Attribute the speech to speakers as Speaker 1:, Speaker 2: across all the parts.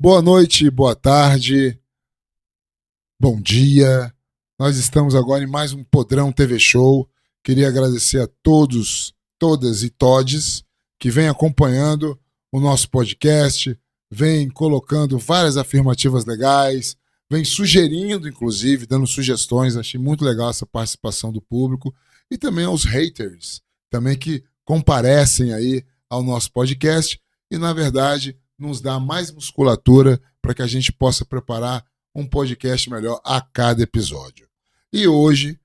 Speaker 1: Boa noite, boa tarde, bom dia. Nós estamos agora em mais um Podrão TV Show. Queria agradecer a todos, todas e todes que vêm acompanhando o nosso podcast, vêm colocando várias afirmativas legais, vêm sugerindo, inclusive, dando sugestões. Achei muito legal essa participação do público. E também aos haters, também que comparecem aí ao nosso podcast e, na verdade, nos dá mais musculatura para que a gente possa preparar um podcast melhor a cada episódio. E hoje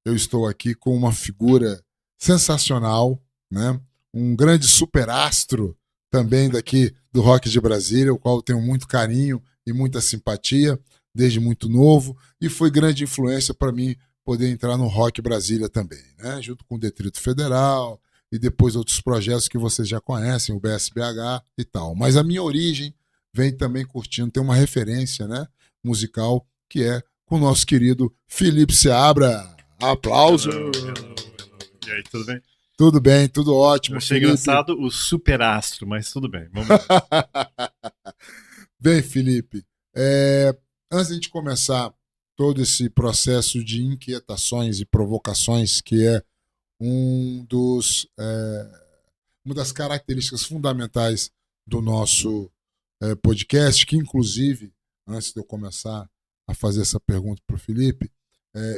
Speaker 1: eu estou aqui com uma figura sensacional, né? Um grande superastro também daqui do rock de Brasília, o qual eu tenho muito carinho e muita simpatia desde muito novo, e foi grande influência para mim poder entrar no Rock Brasília também, né? Junto com o Distrito Federal e depois outros projetos que vocês já conhecem, o BSBH e tal. Mas a minha origem vem também curtindo, tem uma referência, né, musical, que é com o nosso querido Felipe Seabra. Aplausos!
Speaker 2: Hello, hello, hello. E aí, tudo bem?
Speaker 1: Tudo bem, tudo ótimo,
Speaker 2: Eu achei
Speaker 1: Felipe.
Speaker 2: engraçado o superastro, mas tudo bem, vamos lá.
Speaker 1: Bem, Felipe, antes de a gente começar todo esse processo de inquietações e provocações, que é uma das características fundamentais do nosso podcast, que inclusive, antes de eu começar a fazer essa pergunta para o Felipe,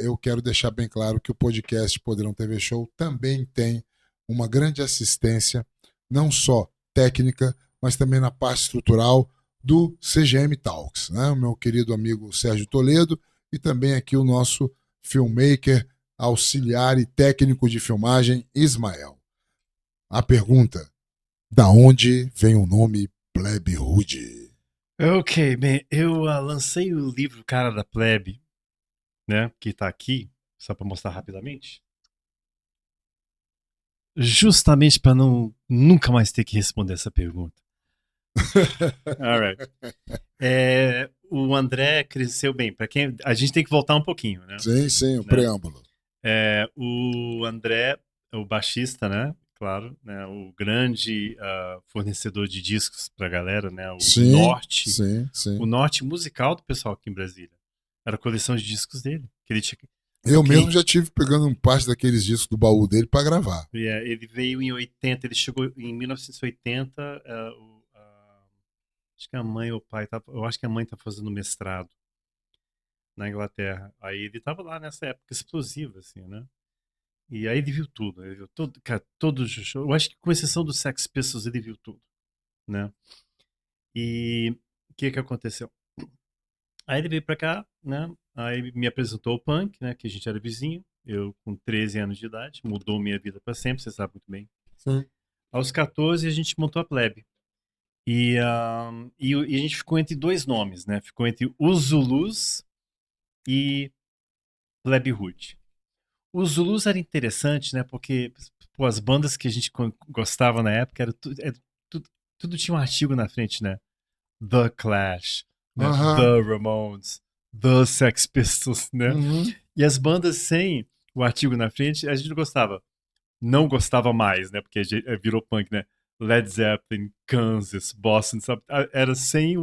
Speaker 1: eu quero deixar bem claro que o podcast Podrão TV Show também tem uma grande assistência, não só técnica, mas também na parte estrutural do CGM Talks, né? O meu querido amigo Sérgio Toledo e também aqui o nosso filmmaker, auxiliar e técnico de filmagem, Ismael. A pergunta: da onde vem o nome Plebe Rude?
Speaker 2: Ok, bem, eu lancei o livro Cara da Plebe, né, que tá aqui, só para mostrar rapidamente, justamente para nunca mais ter que responder essa pergunta. Alright. O André cresceu bem, para quem a gente tem que voltar um pouquinho, né?
Speaker 1: Sim, sim, o
Speaker 2: Né?
Speaker 1: preâmbulo.
Speaker 2: O André, o baixista, né? Claro, né? O grande fornecedor de discos pra galera, né?
Speaker 1: Sim, sim,
Speaker 2: O
Speaker 1: sim.
Speaker 2: norte musical do pessoal aqui em Brasília. Era a coleção de discos dele. Que ele tinha,
Speaker 1: Eu mesmo
Speaker 2: ok.
Speaker 1: já tive pegando parte daqueles discos do baú dele para gravar.
Speaker 2: Ele veio em 80, ele chegou em 1980. Acho que a mãe ou o pai, eu acho que a mãe tá fazendo mestrado na Inglaterra. Aí ele tava lá nessa época explosiva, assim, né? E aí ele viu tudo, cara, todos os shows. Eu acho que com exceção do Sex Pistols ele viu tudo, né? E o que aconteceu? Aí ele veio pra cá, né? Aí me apresentou o punk, né? Que a gente era vizinho. Eu com 13 anos de idade, mudou minha vida pra sempre, você sabe muito bem.
Speaker 1: Sim.
Speaker 2: Aos 14 a gente montou a Plebe. E a gente ficou entre dois nomes, né? Ficou entre os Zulus e Plebe Hood. Os Zulus era interessante, né? Porque pô, as bandas que a gente gostava na época tudo tinha um artigo na frente, né? The Clash, né?
Speaker 1: Aham.
Speaker 2: The Ramones, The Sex Pistols, né?
Speaker 1: Uhum.
Speaker 2: E as bandas sem o artigo na frente, a gente não gostava. Não gostava mais, né? Porque virou punk, né? Led Zeppelin, Kansas, Boston, sabe? Era sem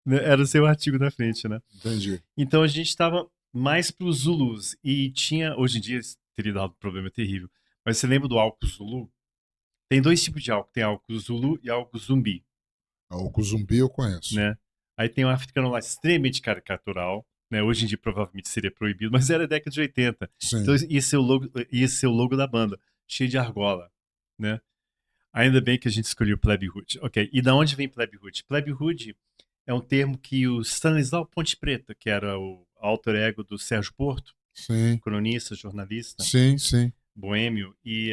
Speaker 2: era sem o artigo na frente, né?
Speaker 1: Entendi.
Speaker 2: Então a gente estava mais para os Zulus. E tinha, hoje em dia teria dado um problema terrível. Mas você lembra do álcool Zulu? Tem dois tipos de álcool. Tem álcool Zulu e álcool zumbi,
Speaker 1: O Zumbi eu conheço.
Speaker 2: né? Aí tem um africano lá extremamente caricatural, né? Hoje em dia provavelmente seria proibido, mas era década de 80. Então
Speaker 1: Sim.
Speaker 2: esse é o logo da banda, cheio de argola, né? Ainda bem que a gente escolheu Plebe Hood. Ok, e da onde vem Plebe Hood? Plebe Hood é um termo que o Stanislau Ponte Preta, que era o alter ego do Sérgio Porto,
Speaker 1: Sim.
Speaker 2: cronista, jornalista,
Speaker 1: Sim, sim.
Speaker 2: boêmio, e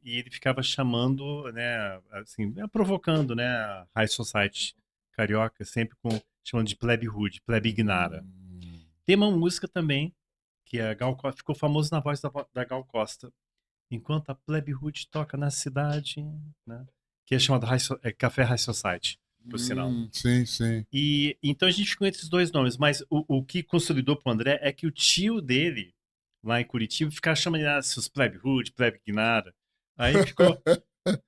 Speaker 2: ele ficava chamando, né, assim, provocando, né, a High Society carioca, sempre chamando de Plebe Hood, Plebe Ignara. Tem uma música também, que a Gal Costa, ficou famoso na voz da Gal Costa, enquanto a Plebe Hood toca na cidade, né, que é chamado Café High Society, por sinal.
Speaker 1: Sim, sim.
Speaker 2: E então a gente ficou entre esses dois nomes, mas o que consolidou pro André é que o tio dele, lá em Curitiba, ficava chamando ele, seus plebe hood, plebe guinara. Aí ficou,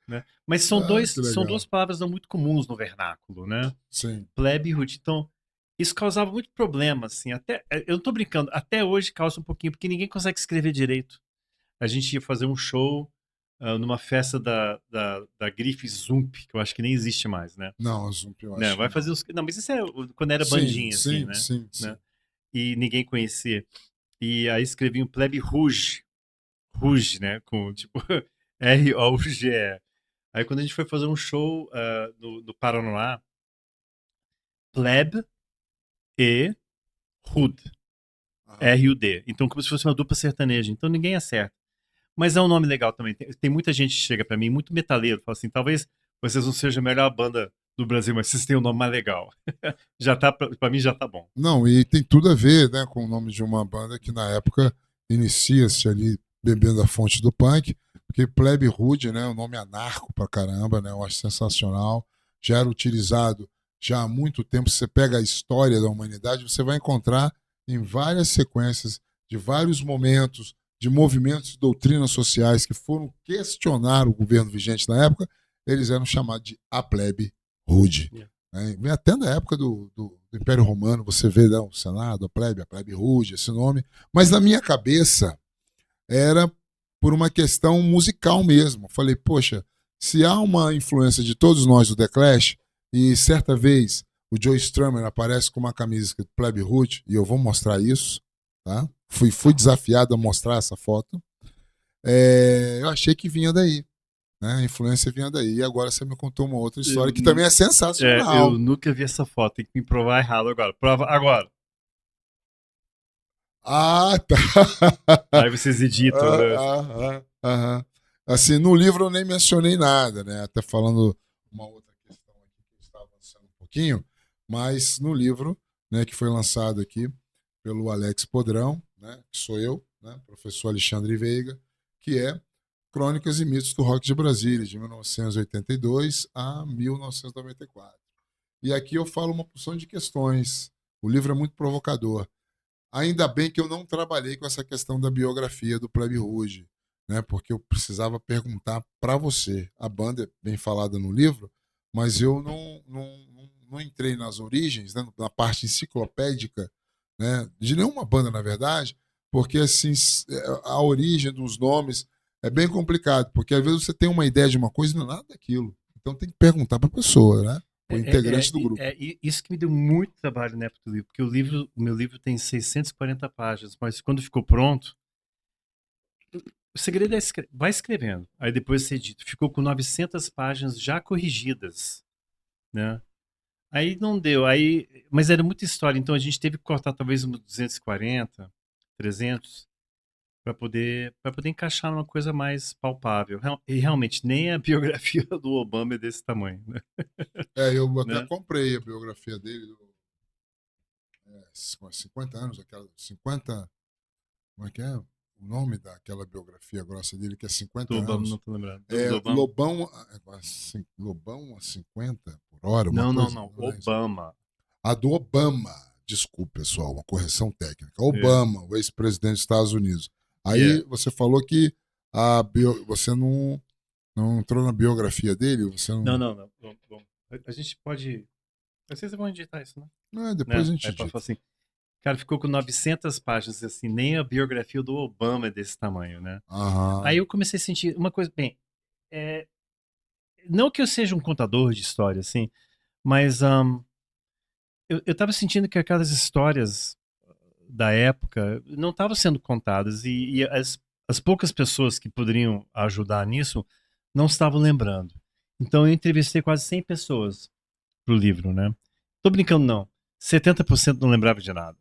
Speaker 2: né? Mas
Speaker 1: Que
Speaker 2: são
Speaker 1: legal.
Speaker 2: duas palavras não muito comuns no vernáculo, né?
Speaker 1: Sim.
Speaker 2: Plebe e rude. Então, isso causava muito problema, assim. Eu não tô brincando, até hoje causa um pouquinho, porque ninguém consegue escrever direito. A gente ia fazer um show numa festa da Grife Zump, que eu acho que nem existe mais, né?
Speaker 1: Não, eu
Speaker 2: Né?
Speaker 1: acho que
Speaker 2: Vai
Speaker 1: não.
Speaker 2: fazer os. Não, mas isso é quando era
Speaker 1: Sim,
Speaker 2: bandinha, assim,
Speaker 1: sim,
Speaker 2: né?
Speaker 1: sim,
Speaker 2: Né?
Speaker 1: sim.
Speaker 2: E ninguém conhecia. E aí escrevi um Plebe Rouge. Rouge, né? Com tipo Rouge. Aí quando a gente foi fazer um show no Paraná, Pleb e Hood.
Speaker 1: Aham.
Speaker 2: R-U-D. Então, como se fosse uma dupla sertaneja. Então, ninguém acerta. Mas é um nome legal também. Tem muita gente que chega pra mim, muito metaleiro, fala assim: talvez vocês não sejam a melhor banda do Brasil, mas vocês têm um nome mais legal. Já tá, pra mim já tá bom.
Speaker 1: Não, e tem tudo a ver, né, com o nome de uma banda que na época inicia-se ali bebendo a fonte do punk, porque Plebe Rude, né, um nome anarco pra caramba, né, eu acho sensacional, já era utilizado já há muito tempo. Se você pega a história da humanidade, você vai encontrar em várias sequências de vários momentos de movimentos e doutrinas sociais que foram questionar o governo vigente na época, eles eram chamados de a Plebe Rude.
Speaker 2: Yeah.
Speaker 1: Né? Vem até na época do Império Romano, você vê o Senado, a plebe rude, esse nome. Mas na minha cabeça era por uma questão musical mesmo. Falei, poxa, se há uma influência de todos nós do The Clash, e certa vez o Joe Strummer aparece com uma camisa escrito Plebe Rude, e eu vou mostrar isso, tá? Fui desafiado a mostrar essa foto. Eu achei que vinha daí. Né? A influência vinha daí. E agora você me contou uma outra história
Speaker 2: Eu,
Speaker 1: que também é
Speaker 2: eu
Speaker 1: sensacional.
Speaker 2: nunca vi essa foto, tem que me provar errado agora. Prova agora.
Speaker 1: Ah, tá.
Speaker 2: Aí vocês editam, né?
Speaker 1: Assim, no livro eu nem mencionei nada, né? Até falando uma outra questão aqui que está avançando um pouquinho, mas no livro, né, que foi lançado aqui pelo Alex Podrão, né, que sou eu, né, professor Alexandre Veiga, que é Crônicas e Mitos do Rock de Brasília, de 1982 a 1994. E aqui eu falo uma porção de questões. O livro é muito provocador. Ainda bem que eu não trabalhei com essa questão da biografia do Plebe Rude, né? Porque eu precisava perguntar para você. A banda é bem falada no livro, mas eu não entrei nas origens, né? Na parte enciclopédica, né? De nenhuma banda, na verdade, porque assim a origem dos nomes é bem complicado, porque às vezes você tem uma ideia de uma coisa e não é nada daquilo. Então tem que perguntar para a pessoa, né? O integrante do grupo.
Speaker 2: Isso que me deu muito trabalho na época do livro, porque o meu livro tem 640 páginas, mas quando ficou pronto, o segredo é vai escrevendo, aí depois você edita. Ficou com 900 páginas já corrigidas, né? Aí não deu, mas era muita história, então a gente teve que cortar talvez uns 240, 300 para poder encaixar numa coisa mais palpável. E realmente nem a biografia do Obama é desse tamanho, né?
Speaker 1: Eu até
Speaker 2: Né?
Speaker 1: comprei a biografia dele, 50 anos, aquela 50. Como é que é? O nome daquela biografia grossa dele, que é
Speaker 2: Do
Speaker 1: 50
Speaker 2: Obama, não
Speaker 1: anos.
Speaker 2: tô lembrado. Do
Speaker 1: É
Speaker 2: Obama?
Speaker 1: Lobão a 50 por hora, uma
Speaker 2: Não, não,
Speaker 1: coisa.
Speaker 2: não.
Speaker 1: Não é isso?
Speaker 2: Obama.
Speaker 1: A do Obama. Desculpe, pessoal, uma correção técnica.
Speaker 2: É.
Speaker 1: Obama, o ex-presidente dos Estados Unidos.
Speaker 2: Yeah.
Speaker 1: Aí você falou que você não entrou na biografia dele, você
Speaker 2: Não,
Speaker 1: não.
Speaker 2: não, não. Bom, a gente pode. Vocês vão editar isso, né?
Speaker 1: Depois
Speaker 2: Né?
Speaker 1: a gente
Speaker 2: Aí para falar
Speaker 1: dita.
Speaker 2: assim. Cara, ficou com 900 páginas, assim, nem a biografia do Obama é desse tamanho, né? Aí
Speaker 1: Aham.
Speaker 2: eu comecei a sentir uma coisa, bem, é, não que eu seja um contador de história, assim, mas eu tava sentindo que aquelas histórias da época não estavam sendo contadas e as poucas pessoas que poderiam ajudar nisso não estavam lembrando. Então eu entrevistei quase 100 pessoas pro livro, né? Tô brincando não. 70% não lembrava de nada,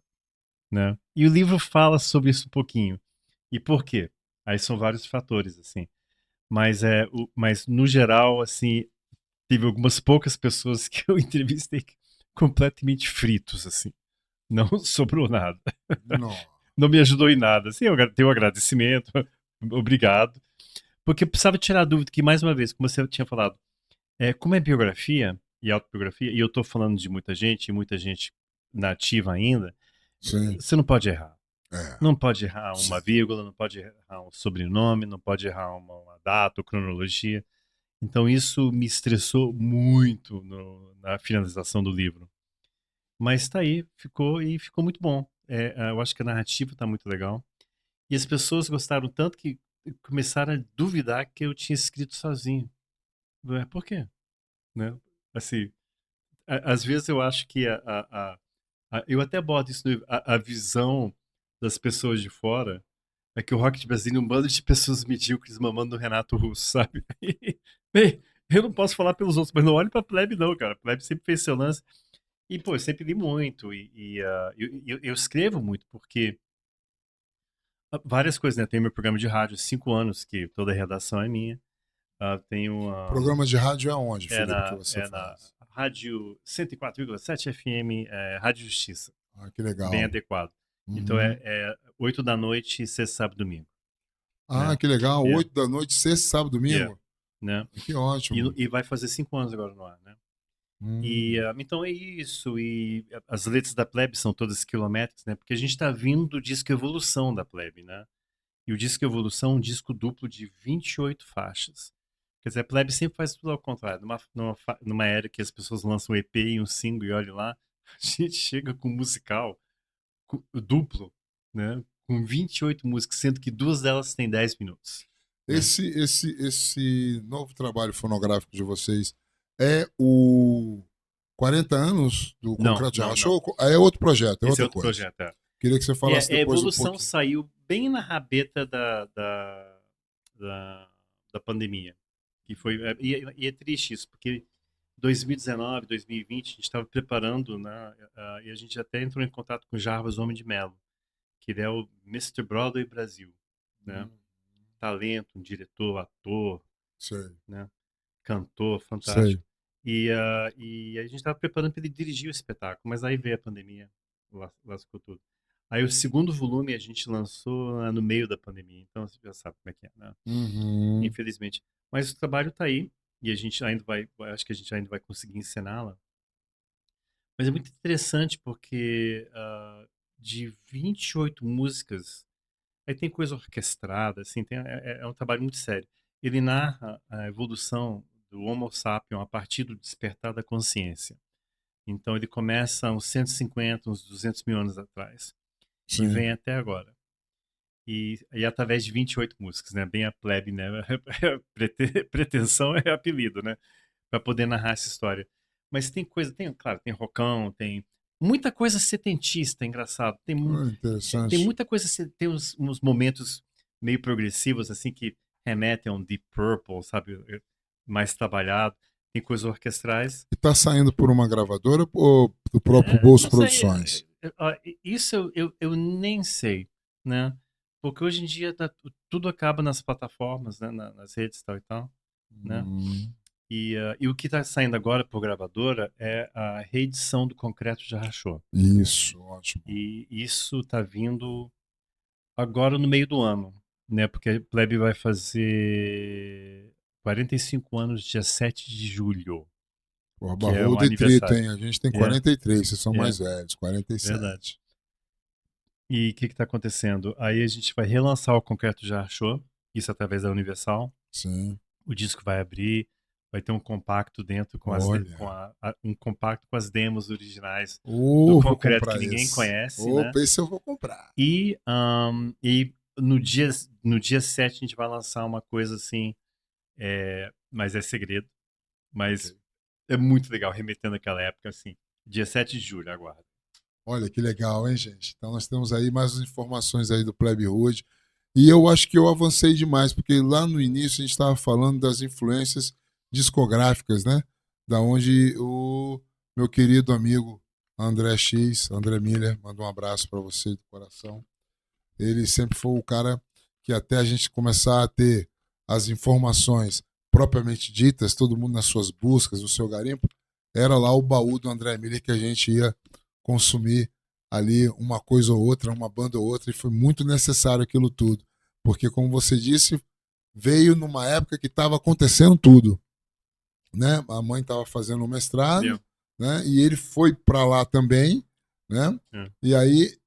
Speaker 2: né? E o livro fala sobre isso um pouquinho. E por quê? Aí são vários fatores assim. Mas no geral assim, teve algumas poucas pessoas que eu entrevistei completamente fritos assim. Não sobrou nada.
Speaker 1: Não.
Speaker 2: Não me ajudou em nada. Assim, eu tenho um agradecimento, obrigado. Porque eu precisava tirar a dúvida que, mais uma vez, como você tinha falado, como é biografia e autobiografia, e eu estou falando de muita gente, e muita gente nativa ainda,
Speaker 1: Sim.
Speaker 2: você não pode errar.
Speaker 1: É.
Speaker 2: Não pode errar uma
Speaker 1: Sim.
Speaker 2: vírgula, não pode errar um sobrenome, não pode errar uma data ou cronologia. Então isso me estressou muito na finalização do livro. Mas tá aí, ficou muito bom. Eu acho que a narrativa tá muito legal. E as pessoas gostaram tanto que começaram a duvidar que eu tinha escrito sozinho. Por quê? Né? Assim, às vezes eu acho que eu até boto isso no livro, a visão das pessoas de fora é que o Rock de Brasília é um bando de pessoas medíocres mamando no Renato Russo, sabe? Bem, eu não posso falar pelos outros, mas não olhe pra Plebe não, cara. A Plebe sempre fez seu lance. E, pô, eu sempre li muito eu escrevo muito, porque várias coisas, né? Tem meu programa de rádio, 5 anos, que toda a redação é minha. Tenho
Speaker 1: Programa de rádio é onde, Felipe, que você
Speaker 2: é na
Speaker 1: faz?
Speaker 2: Rádio 104,7 FM, Rádio Justiça.
Speaker 1: Ah, que
Speaker 2: Bem
Speaker 1: legal.
Speaker 2: adequado. Então
Speaker 1: Uhum.
Speaker 2: 8 da noite, sexta, sábado, domingo,
Speaker 1: Ah,
Speaker 2: né?
Speaker 1: que legal.
Speaker 2: Yeah,
Speaker 1: 8 da noite, sexta, sábado,
Speaker 2: yeah,
Speaker 1: domingo.
Speaker 2: né?
Speaker 1: Que ótimo.
Speaker 2: E vai fazer 5 anos agora no ar, né?
Speaker 1: Hum,
Speaker 2: Então é isso. E as letras da Plebe são todas quilométricas, né? Porque a gente está vindo do disco Evolução da Plebe, né? E o disco Evolução é um disco duplo de 28 faixas. Quer dizer, a Plebe sempre faz tudo ao contrário. Numa era que as pessoas lançam um EP e um single e olha lá, a gente chega com um musical duplo, né? Com 28 músicas, sendo que duas delas têm 10 minutos, né?
Speaker 1: esse novo trabalho fonográfico de vocês é o 40 anos do
Speaker 2: Não,
Speaker 1: Concreto de
Speaker 2: não, não.
Speaker 1: Rachou? É outro projeto, é
Speaker 2: Esse é
Speaker 1: outra
Speaker 2: outro
Speaker 1: coisa.
Speaker 2: projeto, é.
Speaker 1: Queria que você falasse
Speaker 2: A
Speaker 1: depois um
Speaker 2: evolução
Speaker 1: pouquinho.
Speaker 2: saiu bem na rabeta da, da pandemia. Que foi, e é triste isso, porque 2019, 2020, a gente estava preparando, né, e a gente até entrou em contato com o Jarbas Homem de Mello, que ele é o Mr. Broadway Brasil, né?
Speaker 1: Hum,
Speaker 2: Talento, um diretor, ator,
Speaker 1: sei,
Speaker 2: né? Cantor,
Speaker 1: sei.
Speaker 2: fantástico. E a gente estava preparando para ele dirigir o espetáculo, mas aí veio a pandemia, lascou tudo. Aí o segundo volume a gente lançou no meio da pandemia, então você já sabe como é que é, né?
Speaker 1: Uhum.
Speaker 2: Infelizmente. Mas o trabalho está aí e a gente ainda acho que a gente ainda vai conseguir encená-la. Mas é muito interessante porque de 28 músicas, aí tem coisa orquestrada, assim, é um trabalho muito sério. Ele narra a evolução do Homo sapiens a partir do despertar da consciência. Então ele começa uns 150, uns 200 mil anos atrás e
Speaker 1: Sim.
Speaker 2: vem até agora. E através de 28 músicas, né? Bem a plebe, né? Pretensão é apelido, né? Para poder narrar essa história. Mas tem coisa, claro, tem rockão, tem muita coisa setentista, engraçado.
Speaker 1: Ah,
Speaker 2: Tem
Speaker 1: interessante.
Speaker 2: muita coisa, tem uns momentos meio progressivos, assim, que remetem a um Deep Purple, sabe? Mais trabalhado. Tem coisas orquestrais.
Speaker 1: E tá saindo por uma gravadora ou do próprio Bolso
Speaker 2: Não sei,
Speaker 1: Produções?
Speaker 2: isso eu nem sei, né? Porque hoje em dia tudo acaba nas plataformas, né? Nas redes e tal e tal, né?
Speaker 1: Hum,
Speaker 2: E o que está saindo agora por gravadora é a reedição do Concreto já Rachou.
Speaker 1: isso, ótimo.
Speaker 2: E isso está vindo agora no meio do ano, né? Porque a Plebe vai fazer 45 anos dia 7 de julho,
Speaker 1: Porra,
Speaker 2: que é um
Speaker 1: Barrudo e Trito,
Speaker 2: aniversário.
Speaker 1: hein? A gente tem
Speaker 2: É,
Speaker 1: 43, vocês são
Speaker 2: é,
Speaker 1: mais velhos,
Speaker 2: verdade.
Speaker 1: 47.
Speaker 2: E o que está acontecendo? Aí a gente vai relançar o Concreto já Rachou, isso através da Universal.
Speaker 1: Sim.
Speaker 2: O disco vai abrir, vai ter um compacto dentro
Speaker 1: Olha.
Speaker 2: um compacto com as demos originais do
Speaker 1: Vou
Speaker 2: Concreto que
Speaker 1: comprar
Speaker 2: ninguém
Speaker 1: esse.
Speaker 2: conhece, né?
Speaker 1: Opa, esse eu vou comprar.
Speaker 2: E no dia 7 a gente vai lançar uma coisa assim, mas é segredo,
Speaker 1: Ok.
Speaker 2: mas é muito legal, remetendo àquela época, assim. Dia 7 de julho, aguarda.
Speaker 1: Olha que legal, hein, gente? Então nós temos aí mais informações aí do Plebe Hood. E eu acho que eu avancei demais, porque lá no início a gente estava falando das influências discográficas, né? Da onde o meu querido amigo André X, André Miller, manda um abraço para você do coração. Ele sempre foi o cara que até a gente começar a ter as informações propriamente ditas, todo mundo nas suas buscas, no seu garimpo, era lá o baú do André Miller que a gente ia consumir ali uma coisa ou outra, uma banda ou outra, e foi muito necessário aquilo tudo. Porque, como você disse, veio numa época que estava acontecendo tudo. Né? A mãe estava fazendo um mestrado,
Speaker 2: Entendeu?
Speaker 1: né? E ele foi para lá também, né?
Speaker 2: É.
Speaker 1: E aí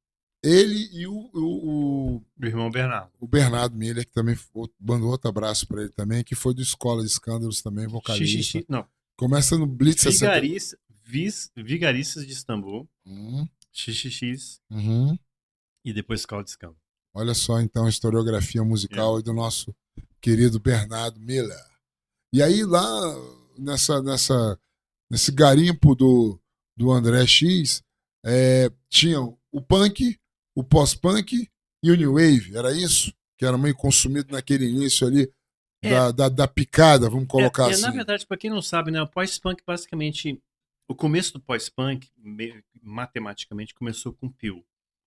Speaker 1: Ele e
Speaker 2: O irmão Bernardo.
Speaker 1: o Bernardo Miller, que também mandou outro abraço para ele também, que foi do Escola de Escândalos também, vocalista.
Speaker 2: Xixi, não.
Speaker 1: Começa no Blitz 60.
Speaker 2: Vigaristas de Istambul,
Speaker 1: Uhum,
Speaker 2: XXX
Speaker 1: uhum.
Speaker 2: e depois Escola de Escambo.
Speaker 1: Olha só, então, a historiografia musical aí do nosso querido Bernardo Miller. E aí, lá nesse garimpo do André X, tinha o punk, o pós-punk e o new wave, era isso? Que era meio consumido naquele início ali
Speaker 2: É,
Speaker 1: da picada, vamos colocar
Speaker 2: na
Speaker 1: assim.
Speaker 2: verdade, para quem não sabe, né, o pós-punk basicamente, o começo do pós-punk, matematicamente, começou com Peel,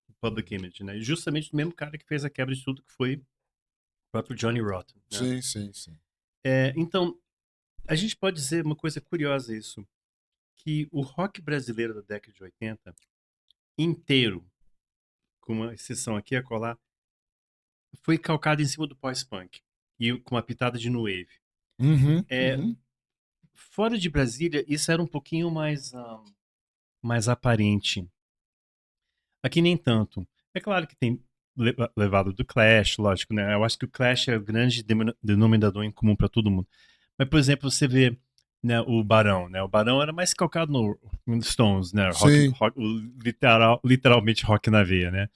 Speaker 2: o Public Image, né? Justamente o mesmo cara que fez a quebra de tudo, que foi o próprio Johnny Rotten, né?
Speaker 1: Sim, sim, sim.
Speaker 2: Então, a gente pode dizer uma coisa curiosa isso, que o rock brasileiro da década de 80 inteiro, com uma exceção aqui a colar, foi calcado em cima do pós-punk e com uma pitada de new wave.
Speaker 1: Uhum,
Speaker 2: É,
Speaker 1: uhum.
Speaker 2: fora de Brasília, isso era um pouquinho mais aparente. Aqui nem tanto. É claro que tem levado do Clash, lógico, né? Eu acho que o Clash é o grande denominador em comum para todo mundo. Mas, por exemplo, você vê, né, o Barão, né? O Barão era mais calcado no Stones, né?
Speaker 1: Sim,
Speaker 2: Literalmente rock na veia, né?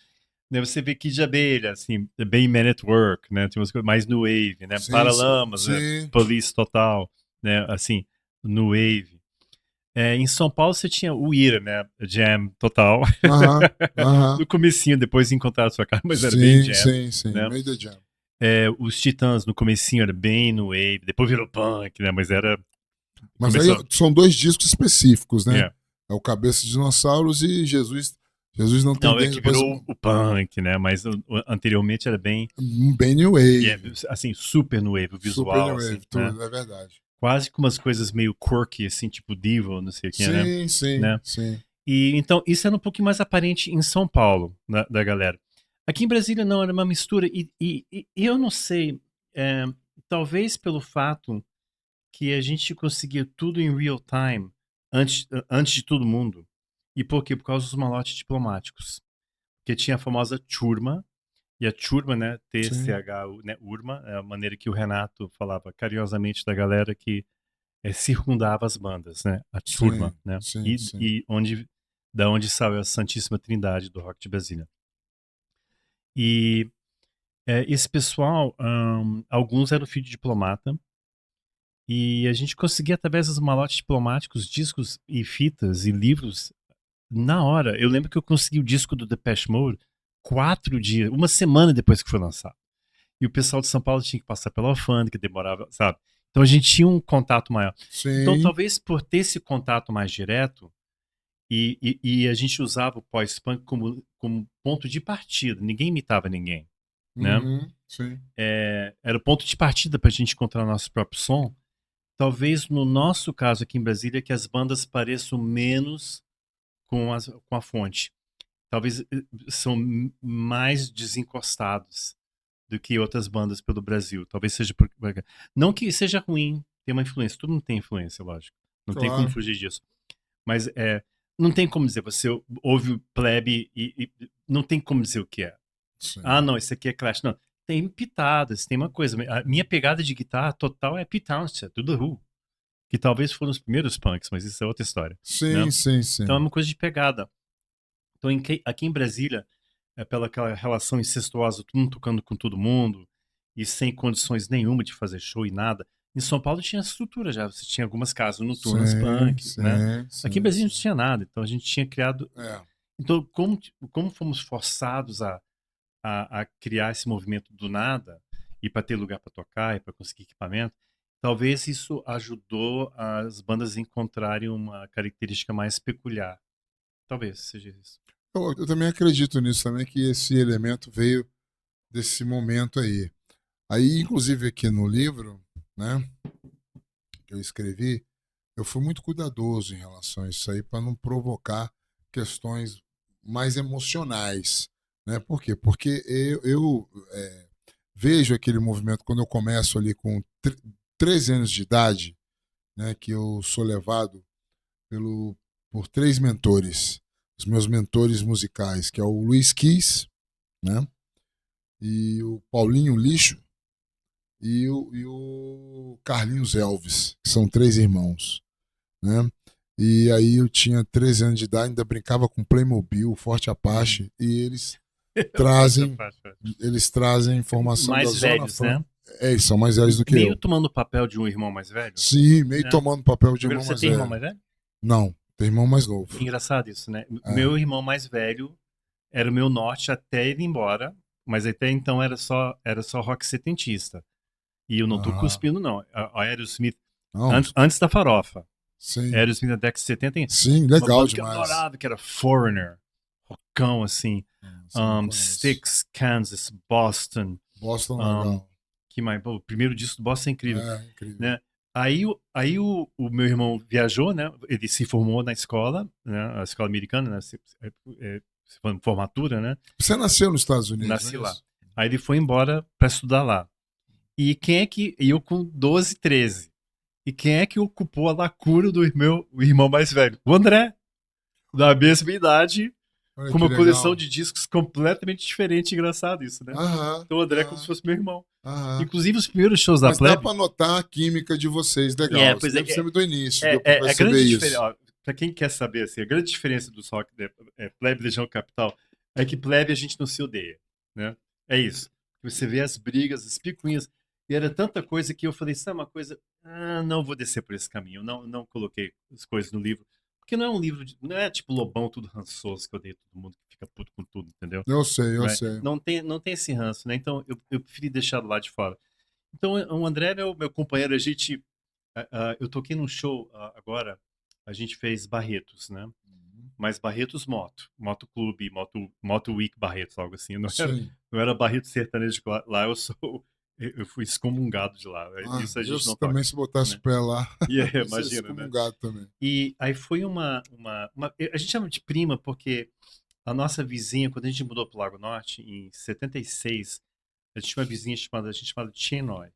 Speaker 2: Né, você vê Kid de Abelha, assim, bem Man at Work, né? Tem umas coisas mais New Wave, né?
Speaker 1: sim,
Speaker 2: Paralamas, né?
Speaker 1: sim.
Speaker 2: Police Total, né? Assim, New Wave. Em São Paulo você tinha o Ira, né? Jam total.
Speaker 1: Aham, aham.
Speaker 2: No comecinho, depois encontraram sua cara, mas era bem
Speaker 1: Sim,
Speaker 2: jam,
Speaker 1: sim, sim.
Speaker 2: né?
Speaker 1: Meio da jam.
Speaker 2: Os Titãs no comecinho era bem no wave, depois virou punk, né? Mas era
Speaker 1: Mas aí
Speaker 2: começou,
Speaker 1: são dois discos específicos, né?
Speaker 2: yeah.
Speaker 1: É o Cabeça de Dinossauros e Jesus não tem
Speaker 2: Não, é
Speaker 1: dente.
Speaker 2: que
Speaker 1: Depois
Speaker 2: virou o punk, né? Mas anteriormente era bem,
Speaker 1: bem New
Speaker 2: yeah,
Speaker 1: Wave.
Speaker 2: assim, super no wave, o
Speaker 1: Super
Speaker 2: visual,
Speaker 1: New
Speaker 2: assim,
Speaker 1: Wave,
Speaker 2: né?
Speaker 1: tudo, é verdade.
Speaker 2: Quase com umas coisas meio quirky, assim, tipo Divo, não sei o que, né?
Speaker 1: Sim, sim,
Speaker 2: né?
Speaker 1: sim.
Speaker 2: E então isso era um pouquinho mais aparente em São Paulo, da galera. Aqui em Brasília não, era uma mistura. E eu não sei, é, talvez pelo fato que a gente conseguia tudo em real time antes de todo mundo. E por quê? Por causa dos malotes diplomáticos. Porque tinha a famosa turma, e a turma, né,
Speaker 1: Sim,
Speaker 2: TCH, né, urma, é a maneira que o Renato falava carinhosamente da galera que circundava as bandas, né? A turma,
Speaker 1: sim,
Speaker 2: né?
Speaker 1: sim,
Speaker 2: E,
Speaker 1: sim.
Speaker 2: e da onde saiu a Santíssima Trindade do rock de Brasília. E esse pessoal, alguns eram filho de diplomata, e a gente conseguia, através dos malotes diplomáticos, discos e fitas e livros na hora. Eu lembro que eu consegui o disco do Depeche Mode 4 dias, uma semana depois que foi lançado. E o pessoal de São Paulo tinha que passar pela alfândega, demorava, sabe? Então a gente tinha um contato maior. Então,
Speaker 1: Sim.
Speaker 2: talvez por ter esse contato mais direto, e a gente usava o pós-punk como ponto de partida. Ninguém imitava ninguém, né?
Speaker 1: Uhum, sim.
Speaker 2: Era o ponto de partida para a gente encontrar nosso próprio som. Talvez no nosso caso aqui em Brasília, que as bandas pareçam menos com a fonte. Talvez são mais desencostados do que outras bandas pelo Brasil. Talvez seja não que seja ruim ter uma influência. Todo mundo tem influência, lógico. Não tem como
Speaker 1: Claro.
Speaker 2: fugir disso. Mas não tem como dizer, você ouve o plebe e não tem como dizer o que é. Ah,
Speaker 1: Sim.
Speaker 2: não, esse aqui é Clash. Não, tem pitadas, tem uma coisa. A minha pegada de guitarra total é Pete Townshend, do The Who, que talvez foram os primeiros punks, mas isso é outra história, né?
Speaker 1: Sim, sim,
Speaker 2: Então é
Speaker 1: sim.
Speaker 2: uma coisa de pegada. Então aqui em Brasília, pela aquela relação incestuosa, todo mundo tocando com todo mundo e sem condições nenhuma de fazer show e nada. Em São Paulo tinha estrutura já, você tinha algumas casas noturnas
Speaker 1: Sim,
Speaker 2: punk, né?
Speaker 1: sim,
Speaker 2: Aqui em
Speaker 1: sim,
Speaker 2: Brasília não
Speaker 1: sim.
Speaker 2: tinha nada, então a gente tinha criado.
Speaker 1: É.
Speaker 2: Então, como fomos forçados a criar esse movimento do nada e para ter lugar para tocar e para conseguir equipamento, talvez isso ajudou as bandas a encontrarem uma característica mais peculiar. Talvez seja isso.
Speaker 1: Eu também acredito nisso também, que esse elemento veio desse momento aí. Aí, inclusive, aqui no livro, né, que eu escrevi, eu fui muito cuidadoso em relação a isso aí, para não provocar questões mais emocionais. Né? Por quê? Porque eu vejo aquele movimento quando eu começo ali com 13 anos de idade, né, que eu sou levado por três mentores. os meus mentores musicais, que é o Luiz Kiss, né? E o Paulinho Lixo e o Carlinhos Elvis, que são 3 irmãos, né? E aí eu tinha 13 anos de idade, ainda brincava com Playmobil, Forte Apache, e
Speaker 2: Forte
Speaker 1: trazem,
Speaker 2: Apache.
Speaker 1: eles trazem informação da
Speaker 2: Mais
Speaker 1: Zona
Speaker 2: velhos, né?
Speaker 1: Franca. Eles são mais velhos do que
Speaker 2: Meio
Speaker 1: eu.
Speaker 2: tomando o papel de um irmão mais velho,
Speaker 1: Sim, meio
Speaker 2: né?
Speaker 1: tomando papel de
Speaker 2: Agora,
Speaker 1: irmão
Speaker 2: você
Speaker 1: mais
Speaker 2: tem irmão
Speaker 1: velho.
Speaker 2: mais velho?
Speaker 1: Não, tem irmão mais novo.
Speaker 2: Engraçado isso, né?
Speaker 1: É.
Speaker 2: Meu irmão mais velho era o meu norte até ele ir embora, mas até então era só rock setentista. E eu não tô
Speaker 1: Aham.
Speaker 2: cuspindo, não. A Aerosmith,
Speaker 1: Não,
Speaker 2: antes da farofa.
Speaker 1: sim.
Speaker 2: Aerosmith da década de 70,
Speaker 1: Sim,
Speaker 2: uma
Speaker 1: legal
Speaker 2: banda que eu
Speaker 1: demais.
Speaker 2: adorava, que era Foreigner, rockão, assim.
Speaker 1: Você não conhece.
Speaker 2: Styx, Kansas, Boston.
Speaker 1: Boston,
Speaker 2: um,
Speaker 1: legal.
Speaker 2: que mais? Pô, o primeiro disco do Boston é incrível,
Speaker 1: É, incrível.
Speaker 2: né? Aí o meu irmão viajou, né? Ele se formou na escola, né? A escola americana, né? Formatura, né?
Speaker 1: Você nasceu nos Estados Unidos, não
Speaker 2: Nasci
Speaker 1: é
Speaker 2: lá.
Speaker 1: isso?
Speaker 2: Aí ele foi embora para estudar lá. E eu com 12, 13. E quem é que ocupou a lacuna do meu irmão mais velho? O André, da mesma idade,
Speaker 1: Olha
Speaker 2: com
Speaker 1: que
Speaker 2: uma coleção
Speaker 1: legal.
Speaker 2: de discos completamente diferente. Engraçado isso, né?
Speaker 1: Aham,
Speaker 2: Então o André é como se
Speaker 1: aham,
Speaker 2: fosse meu irmão.
Speaker 1: aham.
Speaker 2: Inclusive os primeiros shows da
Speaker 1: Mas dá
Speaker 2: Plebe.
Speaker 1: para notar a química de vocês, legal. Você
Speaker 2: Pois é,
Speaker 1: deve ser do início, deu para
Speaker 2: a
Speaker 1: perceber
Speaker 2: grande
Speaker 1: isso.
Speaker 2: diferença, para quem quer saber, assim, a grande diferença dos rock, Plebe, Legião, Capital, é que Plebe a gente não se odeia, né? É isso. Você vê as brigas, as picuinhas, e era tanta coisa que eu falei, sabe uma coisa, não vou descer por esse caminho, não coloquei as coisas no livro, porque não é um livro, não é tipo Lobão, tudo rançoso, que eu odeio todo mundo, que fica puto com tudo, entendeu?
Speaker 1: Eu sei, eu
Speaker 2: Right?
Speaker 1: sei.
Speaker 2: Não tem esse ranço, né? Então eu preferi deixar do lado de fora. Então o André é o meu companheiro, a gente eu toquei num show agora, a gente fez Barretos, né? Mas Barretos Moto Clube, Moto Week Barretos, algo assim. Não era,
Speaker 1: Sim.
Speaker 2: não era Barretos sertanejo, que lá eu fui excomungado de lá.
Speaker 1: Ah,
Speaker 2: Isso a
Speaker 1: eu
Speaker 2: gente não toca,
Speaker 1: também, se botasse o
Speaker 2: né?
Speaker 1: pé lá,
Speaker 2: E
Speaker 1: ia ser
Speaker 2: imagina, né?
Speaker 1: excomungado também.
Speaker 2: E aí foi a gente chama de prima porque a nossa vizinha, quando a gente mudou para o Lago Norte, em 76, a gente tinha uma vizinha a gente chamava Chenoy,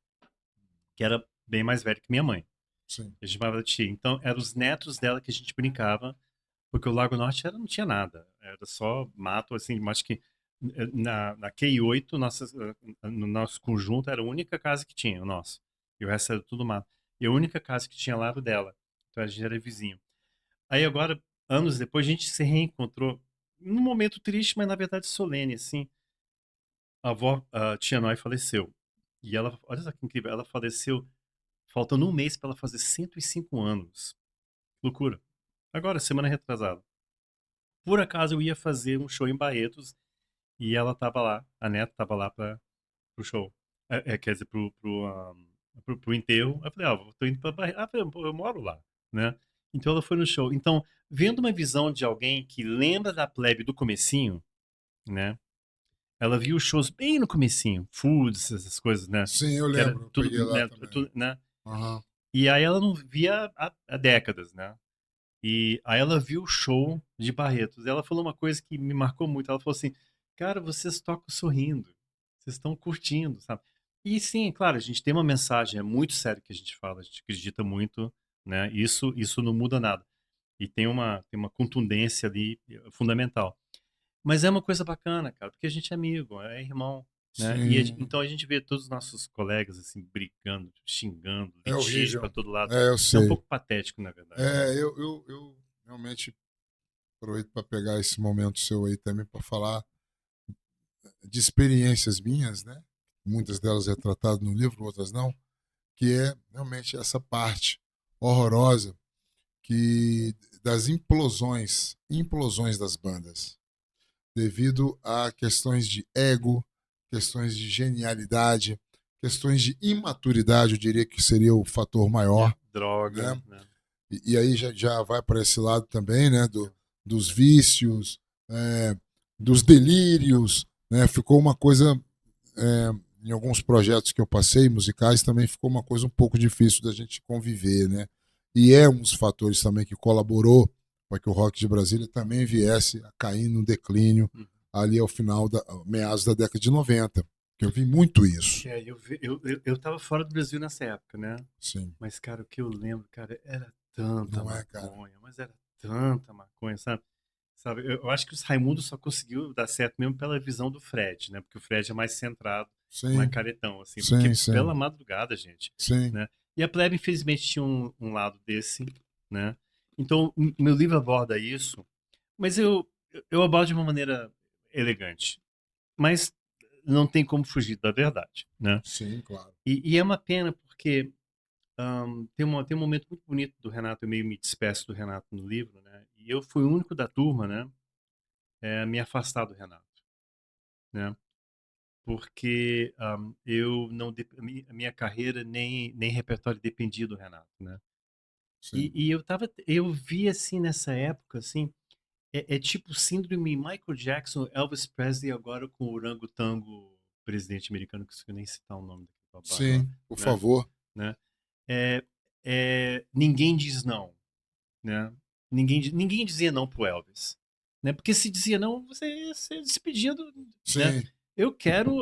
Speaker 2: que era bem mais velha que minha mãe.
Speaker 1: Sim.
Speaker 2: A gente chamava de tia. Então, eram os netos dela que a gente brincava, porque o Lago Norte não tinha nada. Era só mato, assim, acho que na QI8, no nosso conjunto, era a única casa que tinha, o nosso. E o resto era tudo mato. E a única casa que tinha lá era o dela. Então, a gente era vizinho. Aí, agora, anos depois, a gente se reencontrou num momento triste, mas na verdade solene, assim. A avó, a tia Noi, faleceu. E ela, olha só que incrível, ela faleceu faltando um mês para ela fazer 105 anos. Loucura. Agora, semana retrasada. Por acaso eu ia fazer um show em Barretos e ela tava lá, a neta tava lá pro show. Quer dizer, pro enterro. Eu falei, tô indo pra Barretos. Eu falei, pô, eu moro lá, né? Então ela foi no show. Então, vendo uma visão de alguém que lembra da Plebe do comecinho, né? Ela viu os shows bem no comecinho, Foods, essas coisas, né?
Speaker 1: Sim, eu
Speaker 2: Que era
Speaker 1: lembro, eu
Speaker 2: tudo,
Speaker 1: peguei lá
Speaker 2: né?
Speaker 1: também.
Speaker 2: Tudo, né?
Speaker 1: Aham.
Speaker 2: E aí ela não via há décadas, né? E aí ela viu o show de Barretos. Ela falou uma coisa que me marcou muito. Ela falou assim: cara, vocês tocam sorrindo. Vocês estão curtindo, sabe? E sim, claro, a gente tem uma mensagem, é muito sério que a gente fala, a gente acredita muito, né? Isso não muda nada. E tem uma contundência ali fundamental. Mas é uma coisa bacana, cara, porque a gente é amigo, é irmão, né?
Speaker 1: Sim,
Speaker 2: Então a gente vê todos os nossos colegas assim brigando, xingando,
Speaker 1: é
Speaker 2: litígio para
Speaker 1: horrível.
Speaker 2: todo lado.
Speaker 1: É, eu
Speaker 2: É um
Speaker 1: sei.
Speaker 2: pouco patético, na verdade.
Speaker 1: Eu realmente aproveito para pegar esse momento seu aí também para falar de experiências minhas, né? Muitas delas retratadas no livro, outras não, que é realmente essa parte horrorosa que das implosões das bandas, devido a questões de ego, questões de genialidade, questões de imaturidade, eu diria que seria o fator maior,
Speaker 2: Droga,
Speaker 1: né?
Speaker 2: né?
Speaker 1: E aí já vai para esse lado também, né? Dos vícios, é, dos delírios, né? Ficou uma coisa, é, em alguns projetos que eu passei, musicais, também ficou uma coisa um pouco difícil da gente conviver, né? E é um dos fatores também que colaborou para que o rock de Brasília também viesse a cair no declínio
Speaker 2: Uhum.
Speaker 1: ali ao final meados da década de 90. Que eu vi muito isso.
Speaker 2: Eu tava fora do Brasil nessa época, né?
Speaker 1: Sim,
Speaker 2: Mas, cara, o que eu lembro, cara, era tanta
Speaker 1: não é, cara?
Speaker 2: maconha, mas era tanta maconha, sabe? sabe? Eu acho que os Raimundos só conseguiu dar certo mesmo pela visão do Fred, né? Porque o Fred é mais centrado, mais
Speaker 1: Sim,
Speaker 2: caretão, assim. Porque
Speaker 1: sim, sim,
Speaker 2: pela madrugada, gente,
Speaker 1: sim.
Speaker 2: né? E a plebe, infelizmente, tinha um lado desse, né? Então, meu livro aborda isso, mas eu abordo de uma maneira elegante. Mas não tem como fugir da verdade, né?
Speaker 1: Sim, claro.
Speaker 2: E é uma pena porque tem um momento muito bonito do Renato, eu meio me despeço do Renato no livro, né? E eu fui o único da turma, né? A me afastar do Renato, né? Porque eu não a minha carreira nem repertório dependia do Renato, né?
Speaker 1: Sim,
Speaker 2: E eu vi assim nessa época, assim, é tipo síndrome Michael Jackson, Elvis Presley agora com o orangotango presidente americano, que eu nem citar o nome daquele babaca lá,
Speaker 1: sim, por
Speaker 2: né?
Speaker 1: favor.
Speaker 2: Né? É, ninguém diz não, né? Ninguém dizia não pro Elvis, né? Porque se dizia não, você ia ser despedido, né?
Speaker 1: Sim.
Speaker 2: Eu quero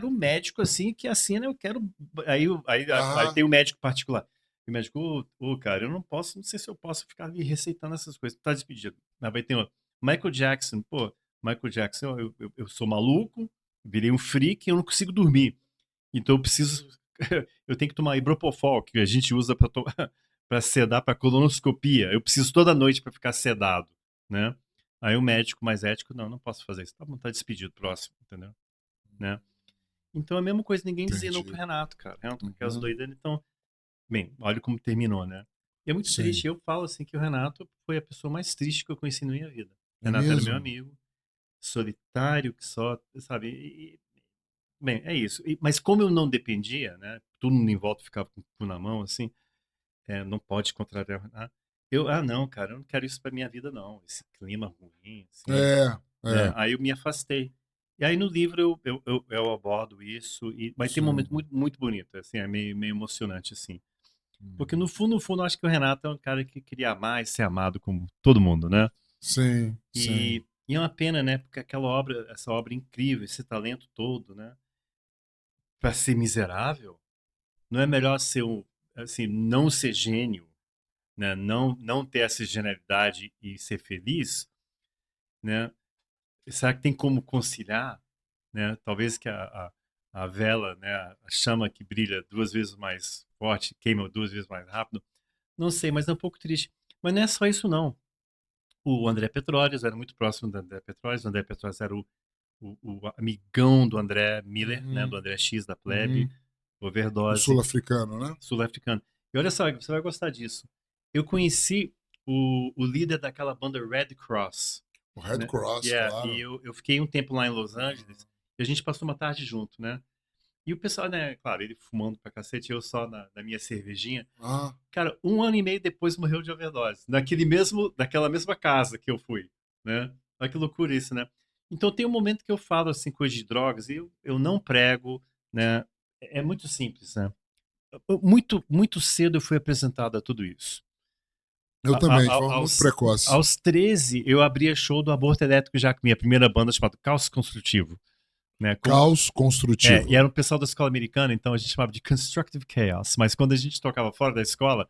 Speaker 2: um médico assim que assina, eu quero aí
Speaker 1: Aham.
Speaker 2: tem o médico particular. E o médico, cara, eu não posso, não sei se eu posso ficar ali receitando essas coisas. Tá despedido. Mas vai ter outro. Michael Jackson, pô, Michael Jackson, eu sou maluco, virei um freak, eu não consigo dormir. Então eu preciso eu tenho que tomar Ibropofol, que a gente usa para sedar para colonoscopia. Eu preciso toda noite para ficar sedado, né? Aí o médico mais ético, não posso fazer isso. Tá bom, tá despedido, próximo, entendeu? Né? Então é a mesma coisa, ninguém dizia não pro
Speaker 1: Entendi.
Speaker 2: Renato, cara. Renato com aquelas
Speaker 1: Uhum.
Speaker 2: doidas, então, bem, olha como terminou, né? E é muito
Speaker 1: Sim.
Speaker 2: triste, eu falo assim que o Renato foi a pessoa mais triste que eu conheci na minha vida.
Speaker 1: É
Speaker 2: Renato era meu
Speaker 1: mesmo?
Speaker 2: amigo, solitário, que só, sabe? Bem, é isso. Mas como eu não dependia, né? Todo mundo em volta ficava com o cu na mão, assim, não pode contrariar. Não, cara, eu não quero isso pra minha vida, não. Esse clima ruim, assim,
Speaker 1: É,
Speaker 2: né?
Speaker 1: é.
Speaker 2: Aí eu me afastei. E aí no livro eu abordo isso, mas tem um momento
Speaker 1: Sim.
Speaker 2: muito, muito bonito, assim, é meio emocionante, assim. Porque
Speaker 1: Uhum.
Speaker 2: no fundo, eu acho que o Renato é um cara que queria amar e ser amado como todo mundo, né?
Speaker 1: Sim, sim.
Speaker 2: E é uma pena, né? Porque aquela obra, essa obra incrível, esse talento todo, né? Pra ser miserável, não é melhor ser assim, não ser gênio, né? Não ter essa genialidade e ser feliz, né? Será que tem como conciliar, né? Talvez que a vela, né? A chama que brilha duas vezes mais forte, queima duas vezes mais rápido. Não sei, mas é um pouco triste. Mas não é só isso, não. O André Petrolios era muito próximo do André Petrolios. O André Petrolios era o amigão do André Miller, né? Do
Speaker 1: Uhum.
Speaker 2: André X da Plebe,
Speaker 1: Uhum. O
Speaker 2: overdose,
Speaker 1: sul-africano, né?
Speaker 2: sul-africano. E olha só, você vai gostar disso. Eu conheci o líder daquela banda Red Cross,
Speaker 1: O Red
Speaker 2: né?
Speaker 1: Cross,
Speaker 2: E
Speaker 1: claro.
Speaker 2: eu fiquei um tempo lá em Los
Speaker 1: Ah,
Speaker 2: Angeles e a gente passou uma tarde junto, né? E o pessoal, né, claro, ele fumando pra cacete, eu só na minha cervejinha.
Speaker 1: ah,
Speaker 2: Cara, um ano e meio depois morreu de overdose. Daquela mesma casa que eu fui, né? Olha que loucura isso, né? Então tem um momento que eu falo assim, coisa de drogas, e eu não prego, né? É muito simples, né? Muito cedo eu fui apresentado a tudo isso.
Speaker 1: eu
Speaker 2: A-
Speaker 1: também, de
Speaker 2: a- a-
Speaker 1: forma muito
Speaker 2: aos,
Speaker 1: precoce.
Speaker 2: aos 13, eu abria show do Aborto Elétrico já com minha primeira banda chamada Caos Construtivo, né?
Speaker 1: Caos
Speaker 2: E
Speaker 1: construtivo.
Speaker 2: era um pessoal da escola americana, então a gente chamava de Constructive Chaos. Mas quando a gente tocava fora da escola,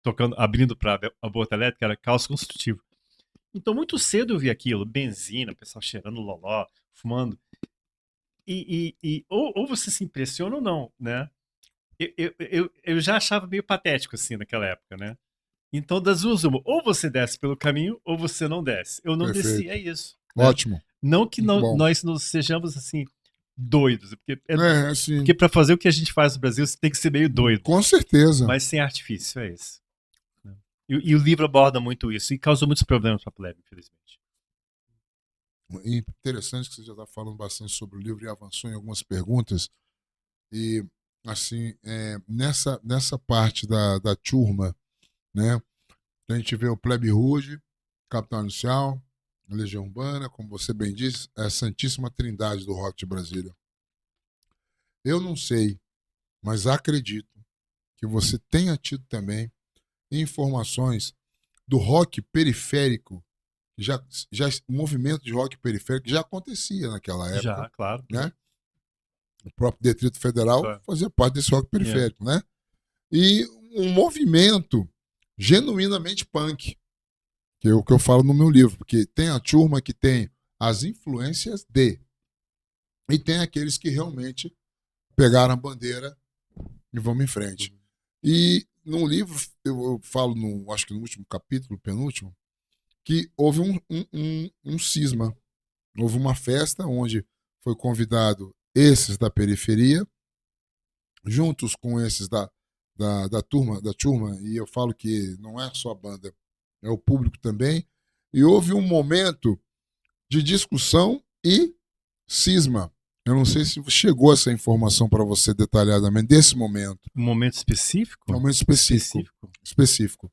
Speaker 2: tocando, abrindo para Aborto Elétrico, era Caos Construtivo. Então muito cedo eu vi aquilo, benzina, o pessoal cheirando loló, fumando. Ou você se impressiona ou não, né? Eu já achava meio patético assim naquela época, né? Então, das duas, uma, ou você desce pelo caminho, ou você não desce. Eu não desci, é
Speaker 1: Perfeito.
Speaker 2: isso, né?
Speaker 1: Ótimo.
Speaker 2: Não que
Speaker 1: Muito bom.
Speaker 2: nós não sejamos assim doidos,
Speaker 1: É, assim,
Speaker 2: porque para fazer o que a gente faz no Brasil, você tem que ser meio doido,
Speaker 1: com certeza.
Speaker 2: mas sem artifício, é isso. Né? E o livro aborda muito isso e causou muitos problemas para a plebe, infelizmente.
Speaker 1: E interessante que você já está falando bastante sobre o livro e avançou em algumas perguntas. E, assim, nessa parte da turma, né? A gente vê o Plebe Rude, Capital Inicial, Legião Urbana, como você bem disse, é a Santíssima Trindade do rock de Brasília. Eu não sei, mas acredito que você tenha tido também informações do rock periférico, já o movimento de rock periférico já acontecia naquela época,
Speaker 2: Já, claro.
Speaker 1: né? O próprio Distrito Federal
Speaker 2: Claro.
Speaker 1: fazia parte desse rock
Speaker 2: Yeah.
Speaker 1: periférico, né? E um movimento genuinamente punk, Que é o que eu falo no meu livro, porque tem a turma que tem as influências de, e tem aqueles que realmente pegaram a bandeira e vamos em frente. E no livro, eu falo, acho que no último capítulo, penúltimo, que houve um cisma. Houve uma festa onde foi convidado esses da periferia, juntos com esses da turma, e eu falo que não é só a banda, é o público também, e houve um momento de discussão e cisma. Eu não sei se chegou essa informação para você detalhadamente desse momento.
Speaker 2: Um momento específico?
Speaker 1: Um momento específico.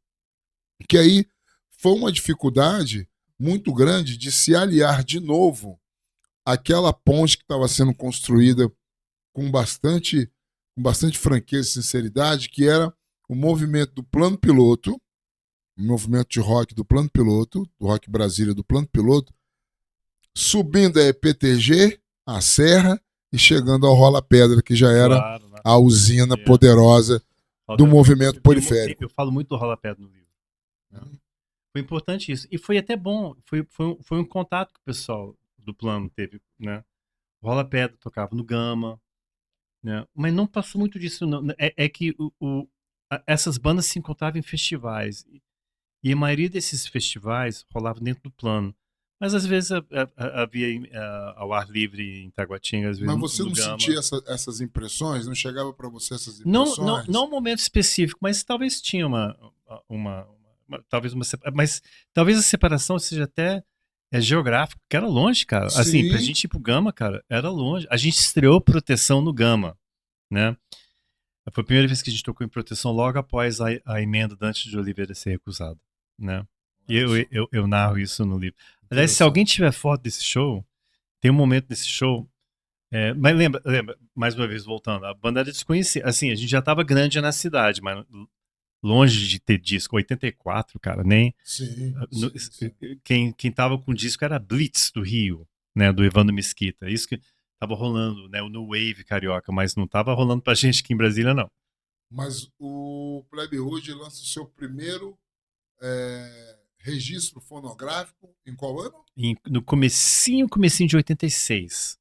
Speaker 1: Que aí foi uma dificuldade muito grande de se aliar de novo àquela ponte que estava sendo construída com bastante franqueza e sinceridade, que era o movimento do Plano Piloto, o movimento de rock do Plano Piloto, do Rock Brasília do Plano Piloto, subindo a EPTG, a Serra, e chegando ao Rola Pedra, que já era a usina poderosa do movimento periférico.
Speaker 2: Eu falo muito do Rola Pedra no livro. Foi importante isso. E foi até bom, foi um contato que o pessoal do Plano teve, né? O Rola Pedra tocava no Gama, né? Mas não passou muito disso, não. É que essas bandas se encontravam em festivais. E a maioria desses festivais rolava dentro do Plano. Mas às vezes havia ao ar livre em Taguatinga, às vezes.
Speaker 1: Mas você
Speaker 2: no
Speaker 1: não
Speaker 2: Gama.
Speaker 1: sentia essas impressões? Não chegava para você essas impressões?
Speaker 2: Não um momento específico, mas talvez tinha mas talvez a separação seja até geográfica, que era longe, cara.
Speaker 1: Sim.
Speaker 2: Assim, pra gente ir pro Gama, cara, era longe. A gente estreou Proteção no Gama, né? Foi a primeira vez que a gente tocou em Proteção logo após a emenda Dante de Oliveira ser recusada, né? E eu narro isso no livro. Aliás, se alguém tiver foto desse show, tem um momento desse show. Mas lembra, mais uma vez voltando, a banda era desconhecida. Assim, a gente já tava grande na cidade, mas longe de ter disco. 84, cara, nem.
Speaker 1: Sim.
Speaker 2: Quem tava com disco era Blitz do Rio, né? Do Evandro Mesquita. Isso que tava rolando, né? O New Wave carioca, mas não tava rolando pra gente aqui em Brasília, não.
Speaker 1: Mas o Plebe Hood lança o seu primeiro registro fonográfico em qual ano?
Speaker 2: No comecinho de 86.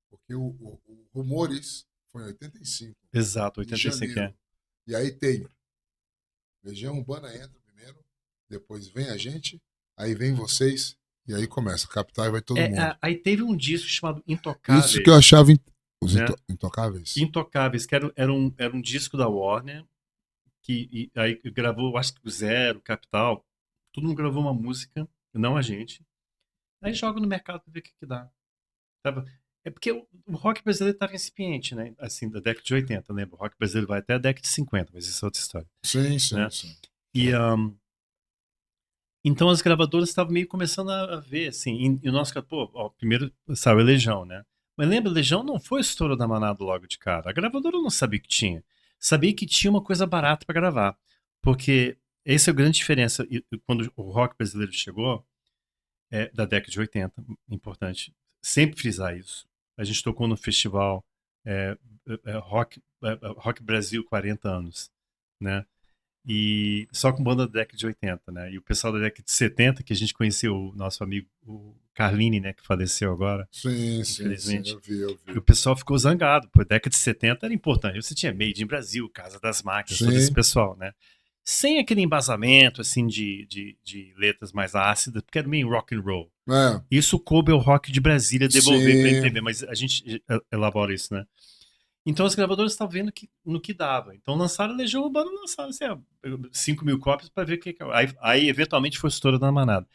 Speaker 1: Porque o Rumores foi em 85.
Speaker 2: Exato, 85 é.
Speaker 1: E aí tem Legião Urbana entra primeiro, depois vem a gente, aí vem vocês, e aí começa. Capital e vai todo mundo.
Speaker 2: Aí teve um disco chamado Intocáveis.
Speaker 1: Isso que eu achava os Intocáveis.
Speaker 2: Intocáveis, que era um disco da Warner, que aí gravou, acho que o Zero, Capital, todo mundo gravou uma música, não a gente. Aí joga no mercado pra ver o que dá. É porque o rock brasileiro estava incipiente, né? Assim, da década de 80, lembra? O rock brasileiro vai até a década de 50, mas isso é outra história.
Speaker 1: Sim.
Speaker 2: E então as gravadoras estavam meio começando a ver, assim, e o nosso primeiro saiu a Legião, né? Mas lembra, Legião não foi estouro da Manada logo de cara. A gravadora não sabia que tinha. Sabia que tinha uma coisa barata para gravar. Porque essa é a grande diferença. E quando o rock brasileiro chegou, da década de 80, importante sempre frisar isso. A gente tocou no festival Rock Brasil 40 anos, né? E só com banda da década de 80, né? E o pessoal da década de 70, que a gente conheceu, o nosso amigo o Carlini, né? Que faleceu agora.
Speaker 1: Sim, eu vi.
Speaker 2: E o pessoal ficou zangado, porque a década de 70 era importante. Você tinha Made in Brasil, Casa das Máquinas, todo esse pessoal, né? Sem aquele embasamento, assim, de letras mais ácidas, porque era meio rock and roll. Isso coube ao rock de Brasília devolver pra MPB, mas a gente elabora isso, né? Então as gravadoras estavam vendo no que dava. Então lançaram a Legião Urbana, lançaram 5 mil cópias para ver o que. Aí eventualmente foi o estouro da Manada.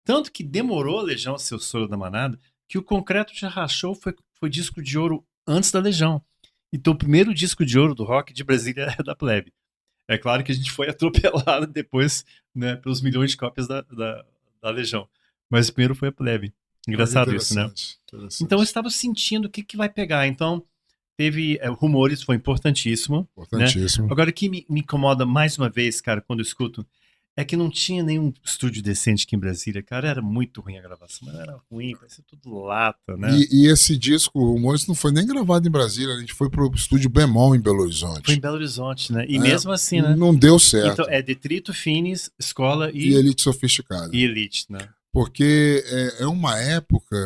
Speaker 2: Tanto que demorou a Legião ser o estouro da Manada, que o Concreto já rachou, foi disco de ouro antes da Legião. Então o primeiro disco de ouro do rock de Brasília é da Plebe. É claro que a gente foi atropelado depois, né, pelos milhões de cópias da Legião. Mas o primeiro foi a Plebe. Engraçado isso, né? Então eu estava sentindo o que vai pegar. Então teve Rumores, foi importantíssimo. Né? Agora o que me incomoda mais uma vez, cara, quando eu escuto, É que não tinha nenhum estúdio decente aqui em Brasília, cara. Era muito ruim a gravação, mas era ruim, parecia tudo lata, né?
Speaker 1: E esse disco, o Rumores, não foi nem gravado em Brasília, a gente foi pro estúdio Bemol em Belo
Speaker 2: Foi em
Speaker 1: Horizonte.
Speaker 2: Belo Horizonte, né? E
Speaker 1: É,
Speaker 2: mesmo assim, né?
Speaker 1: não deu
Speaker 2: Então,
Speaker 1: certo.
Speaker 2: é Detrito, Finis, Escola
Speaker 1: E Elite Sofisticada.
Speaker 2: e Elite, né?
Speaker 1: Porque é uma época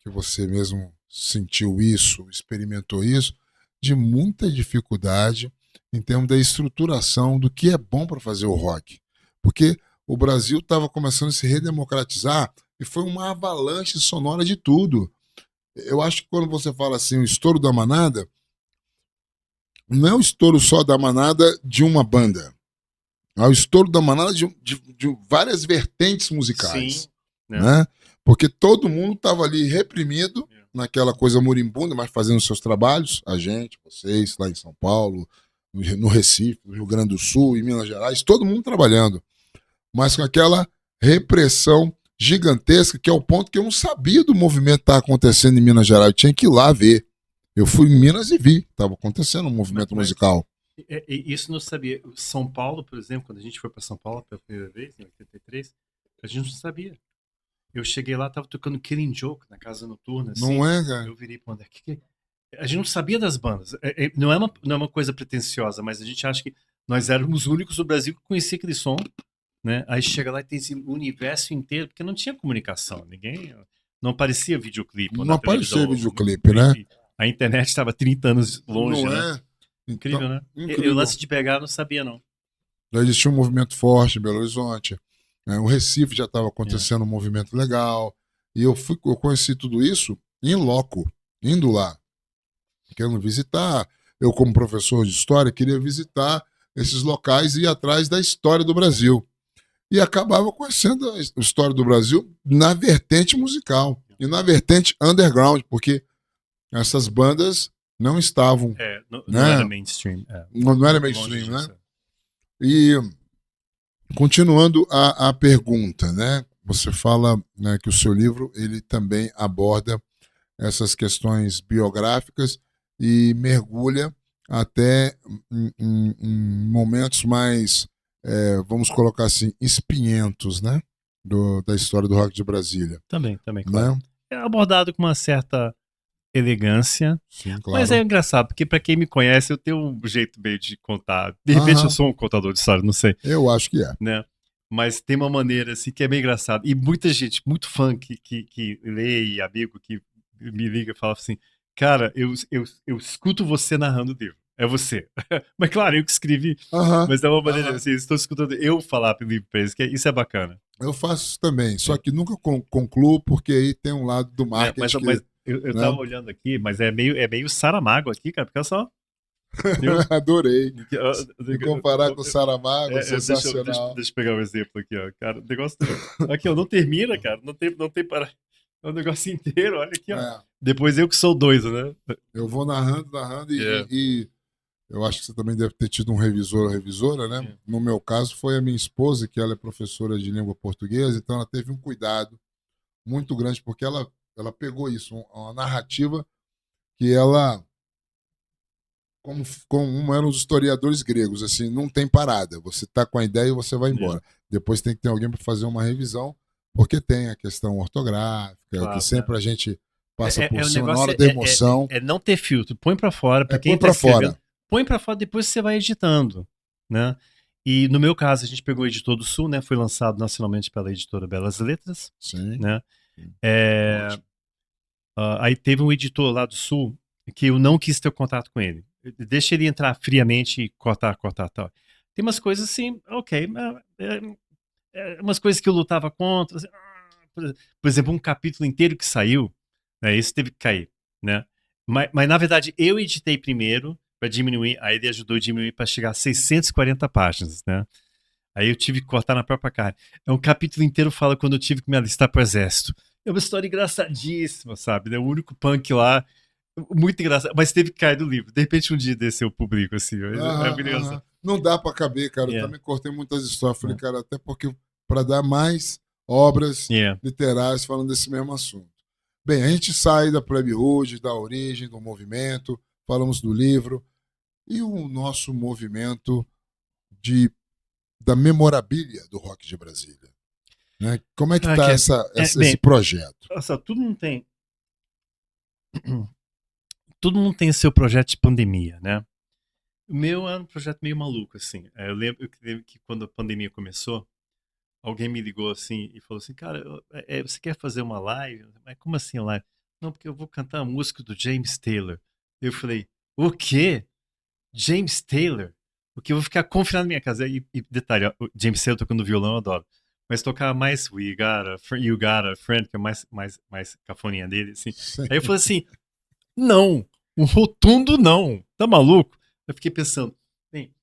Speaker 1: que você mesmo sentiu isso, experimentou isso, de muita dificuldade em termos da estruturação do que é bom para fazer o rock. Porque o Brasil estava começando a se redemocratizar e foi uma avalanche sonora de tudo. Eu acho que quando você fala assim, o estouro da manada, não é o estouro só da manada de uma banda. É o estouro da manada de várias vertentes
Speaker 2: Sim,
Speaker 1: musicais.
Speaker 2: né?
Speaker 1: Né? Porque todo mundo estava ali reprimido naquela coisa moribunda, mas fazendo seus trabalhos, a gente, vocês, lá em São Paulo, no Recife, no Rio Grande do Sul, em Minas Gerais, todo mundo trabalhando, mas com aquela repressão gigantesca, que é o ponto que eu não sabia do movimento que estava acontecendo em Minas Gerais, eu tinha que ir lá ver. Eu fui em Minas e vi, estava acontecendo um movimento musical.
Speaker 2: Isso não sabia. São Paulo, por exemplo, quando a gente foi para São Paulo pela primeira vez, em 83, a gente não sabia. Eu cheguei lá, tava tocando Killing Joke na casa noturna, assim.
Speaker 1: Não é, cara?
Speaker 2: Eu virei pra onde é que. A gente não sabia das bandas. Não é uma coisa pretensiosa, mas a gente acha que nós éramos os únicos do Brasil que conhecia aquele som, né? Aí chega lá e tem esse universo inteiro, porque não tinha comunicação. Ninguém. Não aparecia videoclipe ou
Speaker 1: Não
Speaker 2: na
Speaker 1: aparecia
Speaker 2: televisão.
Speaker 1: videoclipe, né?
Speaker 2: A internet estava 30 anos longe,
Speaker 1: Não
Speaker 2: né?
Speaker 1: é? Então,
Speaker 2: Incrível, né? Eu
Speaker 1: incrível.
Speaker 2: lance de pegar, não sabia, não.
Speaker 1: Já existia um movimento forte em Belo Horizonte. O Recife já estava
Speaker 2: É.
Speaker 1: acontecendo um movimento legal. E eu conheci tudo isso em loco, indo lá, querendo visitar. Eu, como professor de história, queria visitar esses locais e ir atrás da história do Brasil. E acabava conhecendo a história do Brasil na vertente musical e na vertente underground, porque essas bandas não estavam,
Speaker 2: Não era
Speaker 1: né?
Speaker 2: mainstream.
Speaker 1: Não era
Speaker 2: Longe
Speaker 1: mainstream, né?
Speaker 2: disso.
Speaker 1: E continuando a pergunta, né? Você fala, né, que o seu livro ele também aborda essas questões biográficas e mergulha até em momentos mais, vamos colocar assim, espinhentos, né? Da história do rock de Brasília,
Speaker 2: Também, claro.
Speaker 1: né?
Speaker 2: É abordado com uma certa elegância,
Speaker 1: Sim,
Speaker 2: mas é
Speaker 1: claro.
Speaker 2: engraçado, porque pra quem me conhece, eu tenho um jeito meio de contar. De repente eu
Speaker 1: Aham,
Speaker 2: sou um contador de história, não sei,
Speaker 1: eu acho que é.
Speaker 2: né? Mas tem uma maneira, assim, que é bem engraçado. E muita gente, muito fã que lê e amigo que me liga e fala assim, cara, eu escuto você narrando o livro. É você. Mas claro, eu que escrevi.
Speaker 1: Aham,
Speaker 2: Mas é uma maneira,
Speaker 1: aham.
Speaker 2: assim, eu estou escutando eu falar pro livro pra eles, que isso é bacana.
Speaker 1: Eu faço isso também, só
Speaker 2: É.
Speaker 1: que nunca concluo, porque aí tem um lado do
Speaker 2: Né?
Speaker 1: marketing
Speaker 2: Mas
Speaker 1: que,
Speaker 2: eu
Speaker 1: né?
Speaker 2: tava olhando aqui, mas é meio Saramago aqui, cara, porque olha só, viu?
Speaker 1: Adorei. Se comparar com o Saramago, sensacional.
Speaker 2: Deixa eu pegar um exemplo aqui, ó. Cara, o negócio. Aqui, ó, não termina, cara. Não tem para. É um negócio inteiro, olha aqui, ó.
Speaker 1: É,
Speaker 2: Depois eu que sou doido, né?
Speaker 1: eu vou narrando
Speaker 2: É,
Speaker 1: e eu acho que você também deve ter tido um revisor ou revisora, né?
Speaker 2: é.
Speaker 1: No meu caso, foi a minha esposa, que ela é professora de língua portuguesa, então ela teve um cuidado muito grande, porque ela pegou isso, uma narrativa que ela, como eram os historiadores gregos, assim, não tem parada. Você está com a ideia e você vai
Speaker 2: É.
Speaker 1: embora. Depois tem que ter alguém para fazer uma revisão, porque tem a questão ortográfica, que
Speaker 2: Claro, né?
Speaker 1: sempre a gente passa por
Speaker 2: O
Speaker 1: cima na
Speaker 2: negócio
Speaker 1: hora da emoção.
Speaker 2: é não ter filtro. Põe pra fora, pra quem
Speaker 1: Põe
Speaker 2: tá
Speaker 1: para
Speaker 2: escrevendo,
Speaker 1: fora.
Speaker 2: põe pra fora, depois você vai editando, né? E no meu caso, a gente pegou o Editor do Sul, né? Foi lançado nacionalmente pela editora Belas Letras,
Speaker 1: Sim.
Speaker 2: né? É,
Speaker 1: Ótimo.
Speaker 2: aí teve um editor lá do Sul que eu não quis ter contato com ele. Deixa ele entrar friamente e cortar, tal. Tem umas coisas assim, ok, umas coisas que eu lutava contra. Assim, por exemplo, um capítulo inteiro que saiu, né, esse teve que cair, né? Mas na verdade eu editei primeiro para diminuir, aí ele ajudou a diminuir para chegar a 640 páginas, né? Aí eu tive que cortar na própria cara. É um capítulo inteiro fala quando eu tive que me alistar pro exército. É uma história engraçadíssima, sabe? Né? O único punk lá, muito engraçado, mas teve que cair do livro. De repente um dia desse eu publico, assim, é
Speaker 1: Aham,
Speaker 2: muito engraçado.
Speaker 1: aham. Não dá para caber, cara. Eu
Speaker 2: Yeah,
Speaker 1: também cortei muitas histórias. Falei,
Speaker 2: yeah,
Speaker 1: cara, até porque para dar mais obras
Speaker 2: yeah.
Speaker 1: literárias falando desse mesmo assunto. Bem, a gente sai da Plebe Hood, da origem do movimento, falamos do livro e o nosso movimento de da memorabilia do rock de Brasília. Né? Como é que está esse projeto?
Speaker 2: Nossa, todo mundo tem seu projeto de pandemia, né? O meu era um projeto meio maluco, assim. Eu lembro que quando a pandemia começou, alguém me ligou assim e falou assim, cara, você quer fazer uma live? Mas como assim live? Não, porque eu vou cantar a música do James Taylor. Eu falei, o quê? James Taylor? Porque eu vou ficar confinado na minha casa. E detalhe, o James Taylor tocando violão, eu adoro. Mas tocar mais You Got a Friend, que é mais cafoninha dele, assim.
Speaker 1: Sim.
Speaker 2: Aí eu falei assim, não, um rotundo não. Tá maluco? Eu fiquei pensando, bem,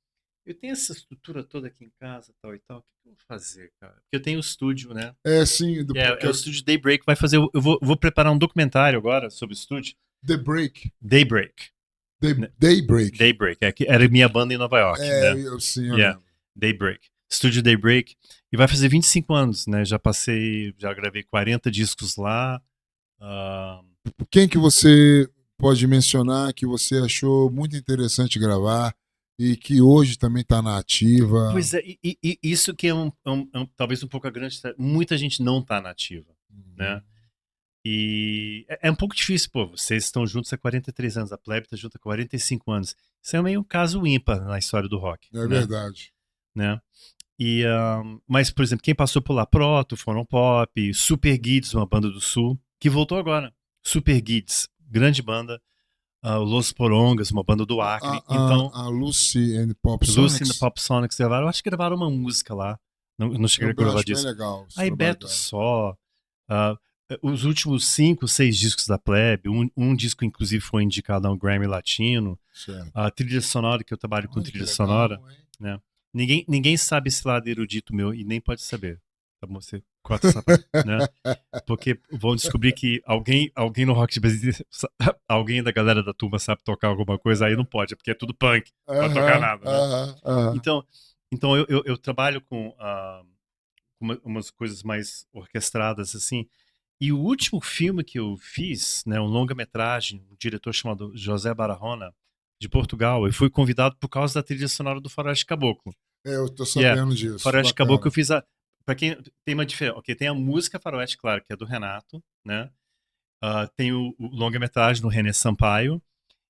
Speaker 2: eu tenho essa estrutura toda aqui em casa, tal e tal. O que eu vou fazer, cara? Porque eu tenho o estúdio, né?
Speaker 1: Sim.
Speaker 2: É o estúdio Daybreak. Vai fazer. Eu vou preparar um documentário agora sobre o estúdio.
Speaker 1: The Break.
Speaker 2: Daybreak.
Speaker 1: Daybreak.
Speaker 2: Daybreak. Era minha banda em Nova York, né?
Speaker 1: Eu lembro.
Speaker 2: Daybreak. Estúdio Daybreak. E vai fazer 25 anos, né? Já gravei 40 discos lá.
Speaker 1: Quem que você pode mencionar que você achou muito interessante gravar e que hoje também está na ativa?
Speaker 2: Pois é, e isso que é talvez um pouco a grande. Muita gente não está na ativa, né? E é um pouco difícil, pô. Vocês estão juntos há 43 anos, a Plebe está junto há 45 anos. Isso é meio um caso ímpar na história do rock.
Speaker 1: É verdade.
Speaker 2: Né? Mas, por exemplo, quem passou por lá? Proto, Foram Pop, Super Guides, uma banda do Sul, que voltou agora. Super Guides, grande banda. Los Porongas, uma banda do Acre.
Speaker 1: A Lucy and the Pop Sonics.
Speaker 2: Lucy and the Pop Sonics gravaram. Eu acho que gravaram uma música lá. Não cheguei a gravar disso.
Speaker 1: Bem legal.
Speaker 2: Aí Beto Só. Os últimos 5, 6 discos da Plebe, um disco inclusive foi indicado ao Grammy Latino.
Speaker 1: Certo.
Speaker 2: A trilha sonora, que eu trabalho com trilha sonora, né? Ninguém sabe esse lado erudito meu e nem pode saber. Tá bom? Você corta essa parte, né? Porque vão descobrir que alguém no rock de Brasília, alguém da galera da turma sabe tocar alguma coisa, aí não pode, porque é tudo punk, não pode tocar nada, né? Então eu trabalho com umas coisas mais orquestradas, assim. E o último filme que eu fiz, né, um longa-metragem, um diretor chamado José Barahona, de Portugal, eu fui convidado por causa da trilha sonora do Faroeste Caboclo.
Speaker 1: Eu tô sabendo disso.
Speaker 2: Faroeste Caboclo eu fiz para quem tem uma diferença, tem a música Faroeste, claro, que é do Renato, né? Tem o longa-metragem do René Sampaio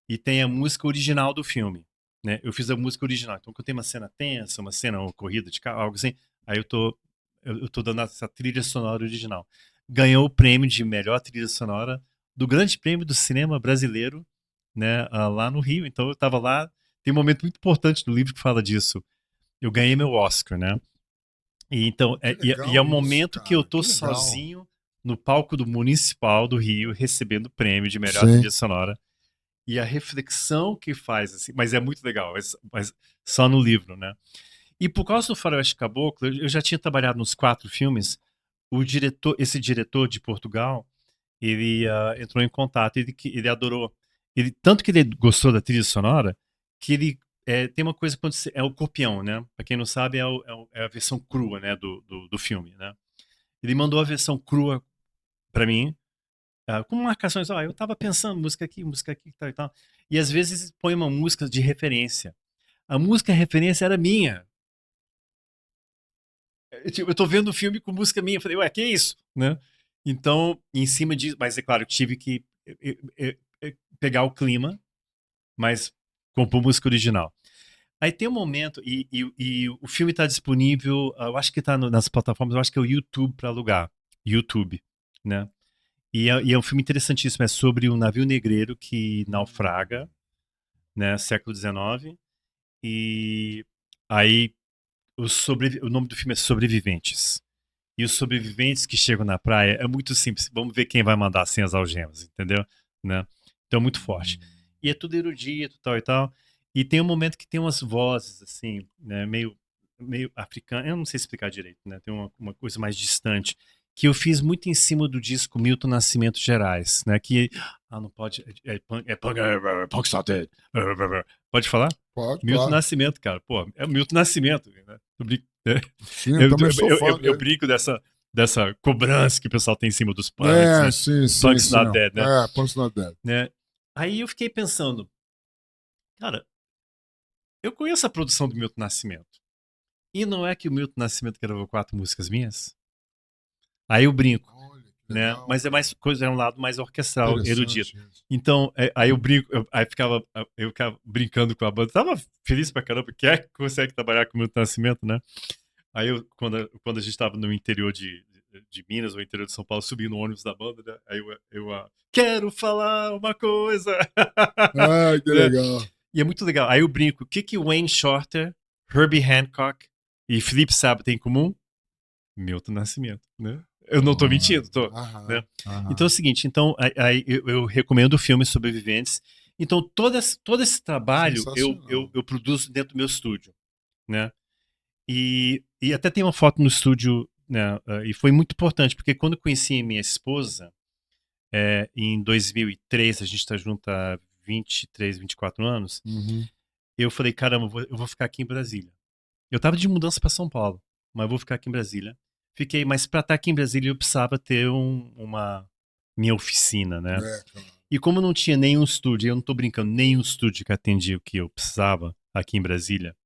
Speaker 2: e tem a música original do filme, né? Eu fiz a música original. Então, quando tem uma cena tensa, uma cena ou corrida de carro, algo assim, aí eu tô dando essa trilha sonora original. Ganhou o prêmio de melhor trilha sonora do Grande Prêmio do Cinema Brasileiro, né, lá no Rio. Então eu estava lá. Tem um momento muito importante no livro que fala disso. Eu ganhei meu Oscar, né? E então é o momento que eu tô sozinho no palco do Municipal do Rio recebendo o prêmio de melhor trilha sonora. E a reflexão que faz, assim, mas é muito legal, mas só no livro, né? E por causa do Faroeste Caboclo, eu já tinha trabalhado nos 4 filmes. Esse diretor de Portugal, ele entrou em contato, ele adorou, tanto que ele gostou da trilha sonora, que ele tem uma coisa quando é o copião, né? Para quem não sabe, é a versão crua, né, do filme, né? Ele mandou a versão crua para mim, com marcações, eu tava pensando música aqui, tal e tal. E às vezes põe uma música de referência. A música referência era minha. Eu tô vendo o filme com música minha. Eu falei, ué, que isso? Né? Então, em cima disso, mas é claro, eu tive que pegar o clima, mas compor música original. Aí tem um momento, e o filme tá disponível, eu acho que tá nas plataformas, eu acho que é o YouTube para alugar. YouTube, né? E é um filme interessantíssimo, é sobre um navio negreiro que naufraga, né, século XIX, e aí o nome do filme é Sobreviventes. E os sobreviventes que chegam na praia é muito simples. Vamos ver quem vai mandar sem as algemas, entendeu? Né? Então é muito forte. E é tudo erudito, tal e tal. E tem um momento que tem umas vozes, assim, né, meio africana. Eu não sei explicar direito, né? Tem uma coisa mais distante. Que eu fiz muito em cima do disco Milton Nascimento Gerais, né? Que. Não pode. Punk Started. Pode falar?
Speaker 1: Pode,
Speaker 2: Milton
Speaker 1: claro.
Speaker 2: Nascimento, cara. Pô, é o Milton Nascimento, né?
Speaker 1: Sim, eu também sou fã
Speaker 2: eu brinco dessa cobrança que o pessoal tem em cima dos punks, né?
Speaker 1: Sim.
Speaker 2: Punk's Not Dead, né?
Speaker 1: Punk's Not Dead.
Speaker 2: Né? Aí eu fiquei pensando, cara, eu conheço a produção do Milton Nascimento. E não é que o Milton Nascimento gravou 4 músicas minhas? Aí eu brinco,
Speaker 1: Olha, que
Speaker 2: né?
Speaker 1: legal,
Speaker 2: Mas é
Speaker 1: cara.
Speaker 2: mais coisa, é um lado mais orquestral, erudito.
Speaker 1: Interessante isso.
Speaker 2: Então, aí eu brinco, eu ficava brincando com a banda. Tava feliz pra caramba, quem é que consegue trabalhar com o Milton Nascimento, né? Aí quando a gente tava no interior de Minas, ou interior de São Paulo, subi no ônibus da banda, né? Aí quero falar uma coisa.
Speaker 1: Ah, que
Speaker 2: Né?
Speaker 1: legal.
Speaker 2: E é muito legal. Aí eu brinco, o que que Wayne Shorter, Herbie Hancock e Felipe Saba têm em comum? Milton Nascimento, né? Eu não tô
Speaker 1: Ah,
Speaker 2: mentindo, tô, né?
Speaker 1: aham,
Speaker 2: Então é o
Speaker 1: aham.
Speaker 2: seguinte, então aí eu recomendo o filme Sobreviventes. Então todo esse trabalho
Speaker 1: Sensacional.
Speaker 2: eu produzo dentro do meu estúdio, né? E até tem uma foto no estúdio, né? E foi muito importante, porque quando eu conheci minha esposa, em 2003, a gente está junto há 23, 24 anos,
Speaker 1: Uhum.
Speaker 2: eu falei, caramba, eu vou ficar aqui em Brasília. Eu tava de mudança para São Paulo, mas eu vou ficar aqui em Brasília. Fiquei, mas para estar aqui em Brasília eu precisava ter uma minha oficina, né?
Speaker 1: É, claro.
Speaker 2: E como não tinha nenhum estúdio, eu não tô brincando, nenhum estúdio que atendia o que eu precisava aqui em Brasília,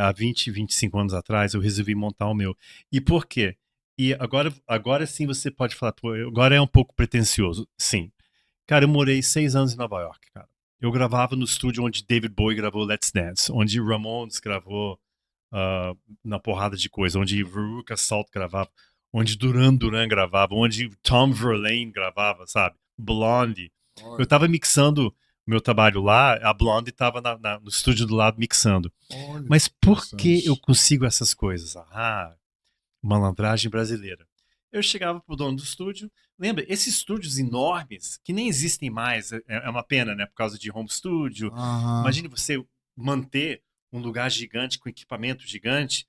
Speaker 2: há 20, 25 anos atrás, eu resolvi montar o meu. E por quê? E agora sim você pode falar, pô, agora é um pouco pretencioso. Sim. Cara, eu morei 6 anos em Nova York, cara. Eu gravava no estúdio onde David Bowie gravou Let's Dance, onde Ramones gravou ah, na porrada de coisa, onde Veruca Salt gravava, onde Duran Duran gravava, onde Tom Verlaine gravava, sabe? Blondie. Eu
Speaker 1: Olha,
Speaker 2: tava mixando meu trabalho lá, a Blondie tava no estúdio do lado mixando.
Speaker 1: olha que
Speaker 2: Mas por que eu
Speaker 1: interessante.
Speaker 2: consigo essas coisas? Ah, malandragem brasileira. Eu chegava pro dono do estúdio. Lembra, esses estúdios enormes, que nem existem mais, é uma pena, né? Por causa de home studio.
Speaker 1: Aham.
Speaker 2: Imagine você manter um lugar gigante, com equipamento gigante,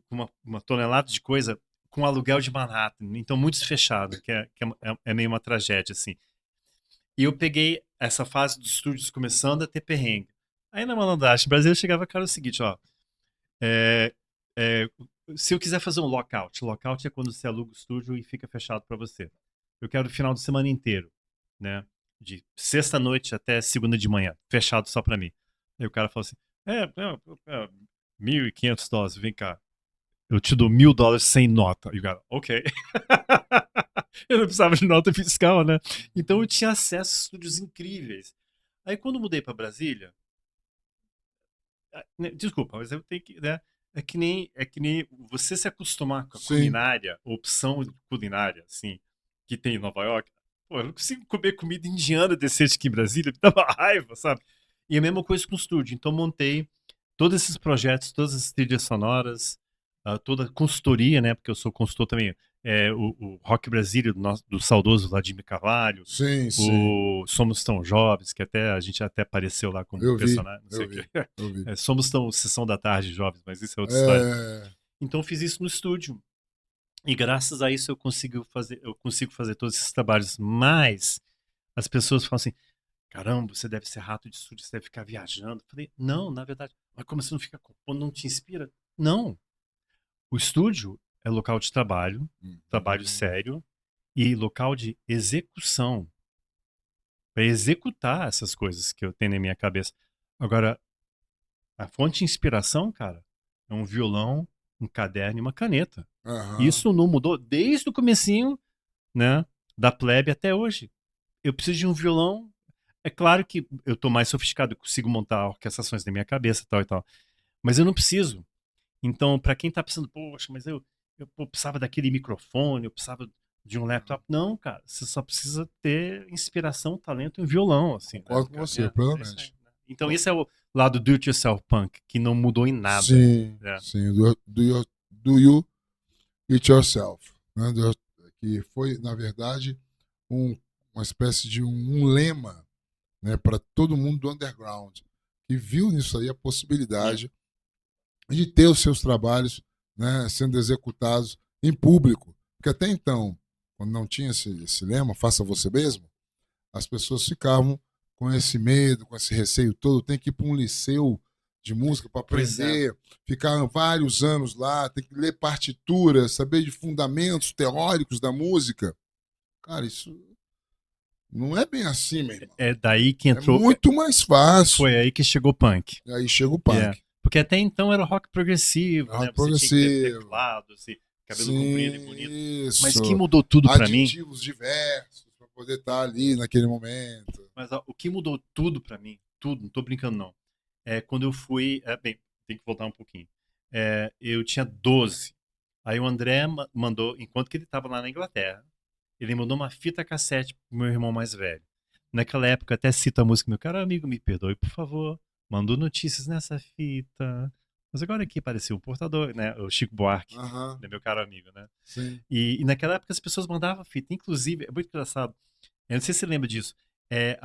Speaker 2: com uma tonelada de coisa, com aluguel de Manhattan. Então, muito fechado, é meio uma tragédia, assim. E eu peguei essa fase dos estúdios começando a ter perrengue. Aí na malandragem brasileira chegava, cara, é o seguinte, ó. É, é, se eu quiser fazer um lockout é quando você aluga o estúdio e fica fechado para você. Eu quero o final de semana inteiro, né? De sexta noite até segunda de manhã, fechado só para mim. Aí o cara fala assim: é $1.500, vem cá. Eu te dou $1.000 sem nota. E o cara, ok. Eu não precisava de nota fiscal, né? Então eu tinha acesso a estúdios incríveis. Aí quando eu mudei para Brasília, né, desculpa, mas eu tenho que, né? É que nem você se acostumar com a
Speaker 1: Sim,
Speaker 2: culinária, opção culinária, assim, que tem em Nova York. Pô, eu não consigo comer comida indiana decente aqui em Brasília, me dá uma raiva, sabe? E a mesma coisa com o estúdio. Então montei todos esses projetos, todas as trilhas sonoras, toda a consultoria, né? Porque eu sou consultor também. O Rock Brasília, do saudoso Vladimir Carvalho,
Speaker 1: sim, sim.
Speaker 2: o Somos Tão Jovens, que até a gente até apareceu lá como
Speaker 1: Eu vi,
Speaker 2: personagem, não sei
Speaker 1: eu
Speaker 2: o quê.
Speaker 1: vi, eu vi.
Speaker 2: Somos Tão Sessão da Tarde Jovens, mas isso é outra história.
Speaker 1: É,
Speaker 2: Então eu fiz isso no estúdio. E graças a isso eu consigo fazer todos esses trabalhos. Mas as pessoas falam assim: caramba, você deve ser rato de estúdio, você deve ficar viajando. Eu falei, não, na verdade, mas como você não fica compondo, não te inspira? Não. O estúdio é local de trabalho, trabalho
Speaker 1: uhum.
Speaker 2: sério e local de execução. Para executar essas coisas que eu tenho na minha cabeça. Agora, a fonte de inspiração, cara, é um violão, um caderno e uma caneta.
Speaker 1: Aham.
Speaker 2: Isso não mudou desde o comecinho, né, da plebe até hoje. Eu preciso de um violão. É claro que eu estou mais sofisticado, eu consigo montar orquestrações na minha cabeça, tal e tal. Mas eu não preciso. Então, para quem está pensando, poxa, mas eu precisava daquele microfone, eu precisava de um laptop. Não, cara, você só precisa ter inspiração, talento e um violão, assim, né,
Speaker 1: Concordo com
Speaker 2: cara?
Speaker 1: você,
Speaker 2: É isso aí.
Speaker 1: plenamente.
Speaker 2: Né? Então, esse é o lado do it yourself punk, que não mudou em nada.
Speaker 1: Sim,
Speaker 2: Né?
Speaker 1: sim. Do you it yourself. Né? Que foi, na verdade, uma espécie de um lema, né, para todo mundo do underground, que viu nisso aí a
Speaker 2: É.
Speaker 1: possibilidade de ter os seus trabalhos, né, sendo executados em público. Porque até então, quando não tinha esse lema, faça você mesmo, as pessoas ficavam com esse medo, com esse receio todo, tem que ir para um liceu de música para
Speaker 2: Pois é.
Speaker 1: aprender, ficar vários anos lá, tem que ler partituras, saber de fundamentos teóricos da música. Cara, isso não é bem assim, meu irmão.
Speaker 2: É daí que
Speaker 1: É
Speaker 2: entrou.
Speaker 1: muito mais fácil.
Speaker 2: Foi aí que chegou o punk.
Speaker 1: E aí chega o
Speaker 2: É.
Speaker 1: punk.
Speaker 2: Porque até então era rock progressivo, né?
Speaker 1: Rock
Speaker 2: Você tinha que ter
Speaker 1: progressivo.
Speaker 2: teclado, assim, cabelo
Speaker 1: Sim,
Speaker 2: comprido e bonito. Mas que
Speaker 1: isso.
Speaker 2: mudou tudo pra mim,
Speaker 1: Aditivos diversos para poder estar ali naquele momento.
Speaker 2: mas ó, o que mudou tudo pra mim, tudo, não tô brincando não, é quando eu fui, bem, tem que voltar um pouquinho. Eu tinha 12. Aí o André mandou, enquanto que ele tava lá na Inglaterra, ele mandou uma fita cassete pro meu irmão mais velho. Naquela época, até cito a música, meu caro amigo, me perdoe, por favor. Mandou notícias nessa fita. Mas agora aqui apareceu o portador, né? O Chico Buarque,
Speaker 1: Aham,
Speaker 2: né, meu caro amigo, né?
Speaker 1: sim.
Speaker 2: E naquela época as pessoas mandavam fita. Inclusive, é muito engraçado. Eu não sei se você lembra disso. É,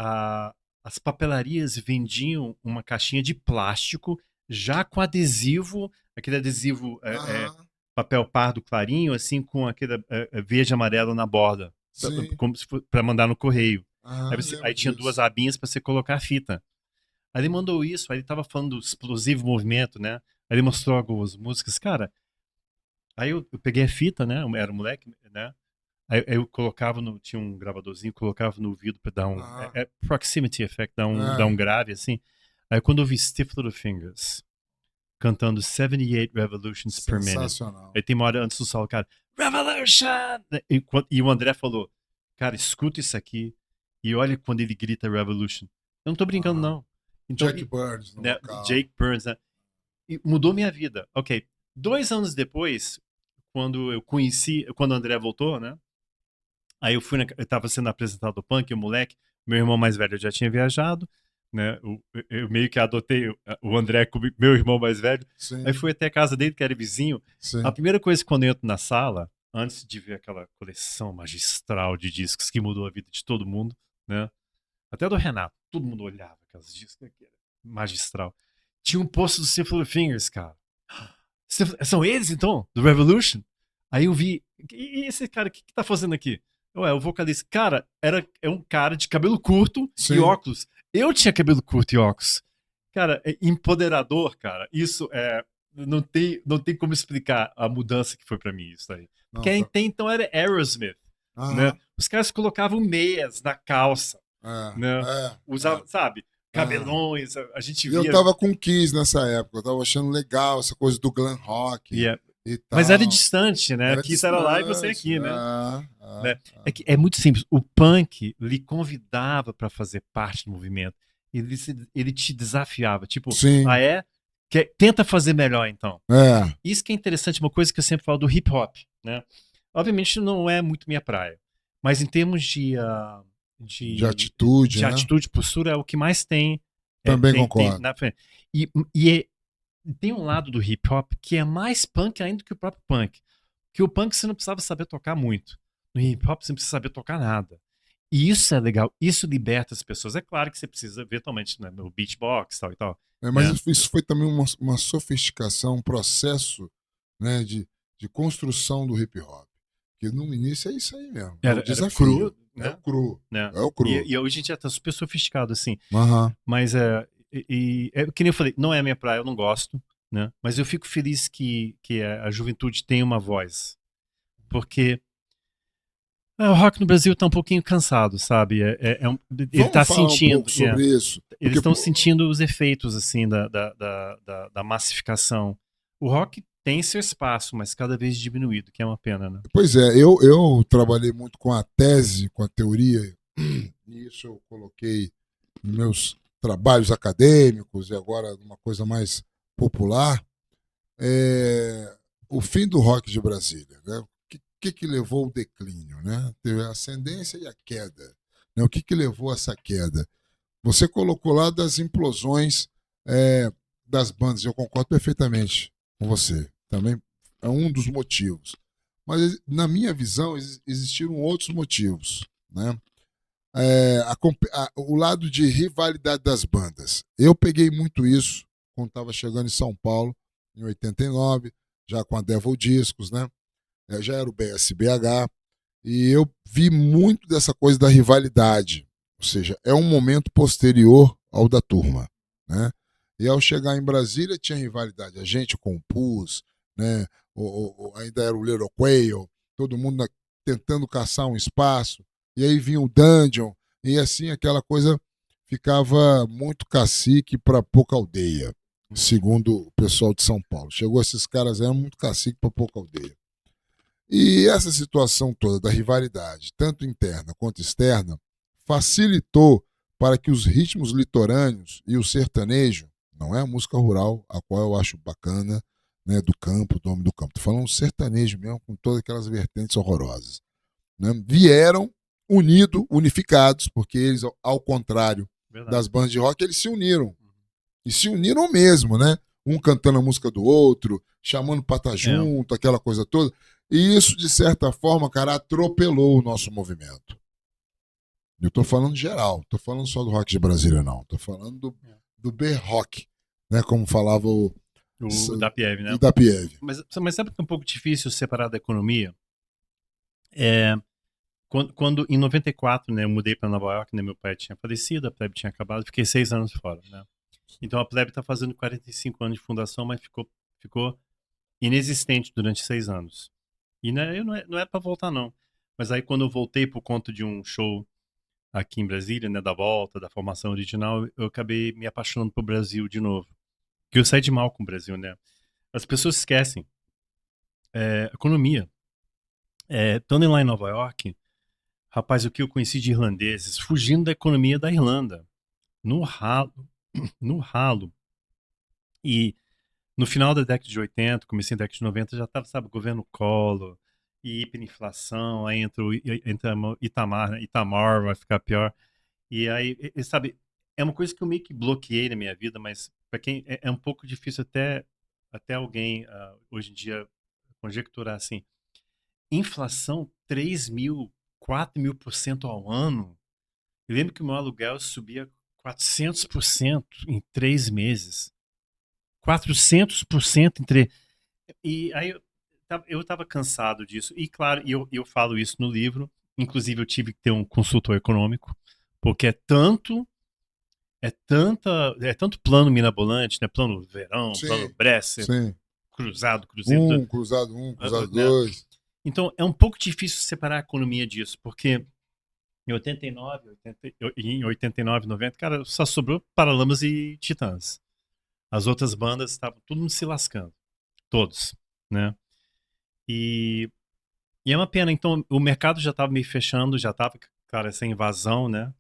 Speaker 2: as papelarias vendiam uma caixinha de plástico já com adesivo, aquele adesivo
Speaker 1: Aham,
Speaker 2: papel pardo clarinho, assim, com aquele verde e amarelo na borda,
Speaker 1: sim.
Speaker 2: como se para mandar no correio. Aí,
Speaker 1: Aham,
Speaker 2: aí
Speaker 1: lembro
Speaker 2: tinha duas
Speaker 1: disso.
Speaker 2: abinhas para você colocar a fita. Aí ele mandou isso, aí ele tava falando do explosivo movimento, né? Aí ele mostrou algumas músicas. Cara, aí eu peguei a fita, né? Eu era moleque, né? Aí eu colocava no. Tinha um gravadorzinho, colocava no ouvido pra dar um.
Speaker 1: Aham,
Speaker 2: Proximity Effect, dar
Speaker 1: é,
Speaker 2: um grave, assim. Aí quando eu vi Stiff Little Fingers cantando 78 Revolutions per Minute,
Speaker 1: sensacional.
Speaker 2: aí tem uma hora antes do solo, cara, Revolution! E o André falou, cara, escuta isso aqui e olha quando ele grita Revolution. Eu não tô brincando,
Speaker 1: Aham.
Speaker 2: não. Então,
Speaker 1: Jack Burns no
Speaker 2: né,
Speaker 1: vocal.
Speaker 2: Jake Burns, né? E mudou minha vida. Ok. 2 anos depois, quando eu conheci, quando o André voltou, né? Aí eu tava sendo apresentado o punk, o moleque, meu irmão mais velho já tinha viajado, né? Eu meio que adotei o André como meu irmão mais velho. Aí
Speaker 1: Sim,
Speaker 2: fui até a casa dele, que era vizinho. A
Speaker 1: sim.
Speaker 2: primeira coisa quando eu entro na sala, antes de ver aquela coleção magistral de discos que mudou a vida de todo mundo, né? Até do Renato, todo mundo olhava aqueles discos, que era magistral. Tinha um posto do Symphony Fingers, cara. São eles, então? Do Revolution? Aí eu vi. E esse cara, o que tá fazendo aqui? O vocalista. Cara, é um cara de cabelo curto e
Speaker 1: Sim.
Speaker 2: óculos. Eu tinha cabelo curto e óculos. Cara, é empoderador, cara. Isso é. Não tem como explicar a mudança que foi pra mim, isso aí. Porque
Speaker 1: Não, tá.
Speaker 2: até então era Aerosmith, né?
Speaker 1: Aham.
Speaker 2: Os caras colocavam meias na calça,
Speaker 1: É,
Speaker 2: né?
Speaker 1: é,
Speaker 2: Usavam, sabe?
Speaker 1: é.
Speaker 2: Cabelões, a gente
Speaker 1: E eu
Speaker 2: via.
Speaker 1: tava com Kiss nessa época, eu tava achando legal essa coisa do glam rock
Speaker 2: Via
Speaker 1: e
Speaker 2: mas era
Speaker 1: tal.
Speaker 2: distante, né?
Speaker 1: Era
Speaker 2: Aqui era lá e você
Speaker 1: distante.
Speaker 2: aqui, né? É que é muito simples. O punk lhe convidava para fazer parte do movimento. Ele te desafiava. Tipo,
Speaker 1: Sim,
Speaker 2: tenta fazer melhor então.
Speaker 1: é,
Speaker 2: Isso que é interessante, uma coisa que eu sempre falo do hip hop, né? Obviamente não é muito minha praia, mas em termos
Speaker 1: de
Speaker 2: de,
Speaker 1: atitude,
Speaker 2: de
Speaker 1: né?
Speaker 2: atitude, postura, é o que mais tem,
Speaker 1: Também
Speaker 2: tem
Speaker 1: concordo.
Speaker 2: na frente. E tem um lado do hip hop que é mais punk ainda do que o próprio punk. Que o punk você não precisava saber tocar muito. No hip hop você não precisa saber tocar nada. E isso é legal, isso liberta as pessoas. É claro que você precisa eventualmente, né, no beatbox tal e tal,
Speaker 1: Mas
Speaker 2: né?
Speaker 1: isso foi também uma sofisticação, um processo, né, de construção do hip hop. Que no início é isso aí mesmo, é o
Speaker 2: Era cru,
Speaker 1: desafio, é o
Speaker 2: né?
Speaker 1: cru,
Speaker 2: né?
Speaker 1: é o cru.
Speaker 2: E hoje a gente já tá super sofisticado, assim.
Speaker 1: Aham.
Speaker 2: Mas que nem eu falei, não é a minha praia, eu não gosto, né? Mas eu fico feliz que a juventude tem uma voz. Porque o rock no Brasil tá um pouquinho cansado, sabe? Ele tá
Speaker 1: Vamos falar um
Speaker 2: sentindo.
Speaker 1: pouco sobre isso,
Speaker 2: Eles
Speaker 1: porque
Speaker 2: estão
Speaker 1: pô,
Speaker 2: sentindo os efeitos assim da massificação. O rock tem seu espaço, mas cada vez diminuído, que é uma pena, né?
Speaker 1: pois é, eu trabalhei muito com a tese, com a teoria, e isso eu coloquei nos meus trabalhos acadêmicos e agora uma coisa mais popular, é o fim do rock de Brasília. Né? O que levou ao declínio? Né? Teve a ascendência e a queda. Né? O que levou a essa queda? Você colocou lá das implosões das bandas, eu concordo perfeitamente com você. Também é um dos motivos. Mas, na minha visão, existiram outros motivos. Né? O lado de rivalidade das bandas. Eu peguei muito isso quando estava chegando em São Paulo, em 89, já com a Devil Discos, né? Já era o BSBH, e eu vi muito dessa coisa da rivalidade. Ou seja, é um momento posterior ao da turma. Né? E ao chegar em Brasília, tinha rivalidade. A gente com o Pus, né? Ainda era o Little Quail, todo mundo tentando caçar um espaço. E aí vinha o Dungeon, e assim aquela coisa ficava muito cacique para pouca aldeia. segundo o pessoal de São Paulo. Chegou esses caras aí, eram muito cacique para pouca aldeia. E essa situação toda da rivalidade, tanto interna quanto externa, facilitou para que os ritmos litorâneos e o sertanejo, não é a música rural, a qual eu acho bacana, né, do campo, do homem do campo, tô falando sertanejo mesmo, com todas aquelas vertentes horrorosas, né, vieram unificados, porque eles, ao contrário
Speaker 2: Verdade.
Speaker 1: das bandas de rock, eles se uniram. E se uniram mesmo, né? Um cantando a música do outro, chamando pra estar junto, aquela coisa toda. E isso, de certa forma, cara, atropelou o nosso movimento. Eu tô falando geral, tô falando só do rock de Brasília, não. Tô falando do B-Rock, né? Como falava
Speaker 2: O da Pieve, né?
Speaker 1: da Pieve.
Speaker 2: Mas sabe que é um pouco difícil separar da economia? Quando em 94, né, eu mudei para Nova York, né, meu pai tinha falecido, a Plebe tinha acabado, fiquei 6 anos fora, né? Então a Plebe está fazendo 45 anos de fundação, mas ficou inexistente durante 6 anos. E não é para voltar, não. Mas aí quando eu voltei por conta de um show aqui em Brasília, né, da volta, da formação original, eu acabei me apaixonando pelo Brasil de novo. Que eu saí de mal com o Brasil, né? As pessoas esquecem. Economia. Estando lá em Nova York, rapaz, o que eu conheci de irlandeses fugindo da economia da Irlanda, no ralo, no ralo. E no final da década de 80, comecei da década de 90, já estava, sabe, governo Collor e hiperinflação, aí entra Itamar, né? Itamar vai ficar pior. E aí, sabe, é uma coisa que eu meio que bloqueei na minha vida, mas para quem é um pouco difícil até alguém hoje em dia conjecturar assim. Inflação 3.000, 4.000% ao ano. Eu lembro que o meu aluguel subia 400% em 3 meses. 400% entre. E aí eu estava cansado disso. E claro, eu falo isso no livro. Inclusive, eu tive que ter um consultor econômico, porque é tanto plano mirabolante, né? Plano verão, plano
Speaker 1: Sim,
Speaker 2: Bresser,
Speaker 1: sim.
Speaker 2: cruzado, cruzeiro,
Speaker 1: Cruzado
Speaker 2: né?
Speaker 1: dois.
Speaker 2: Então, é um pouco difícil separar a economia disso, porque em 89, em 89, 90, cara, só sobrou Paralamas e Titãs. As outras bandas estavam tudo se lascando. Todos, né? E, e é uma pena. Então, o mercado já estava meio fechando, já estava, claro, essa invasão, né?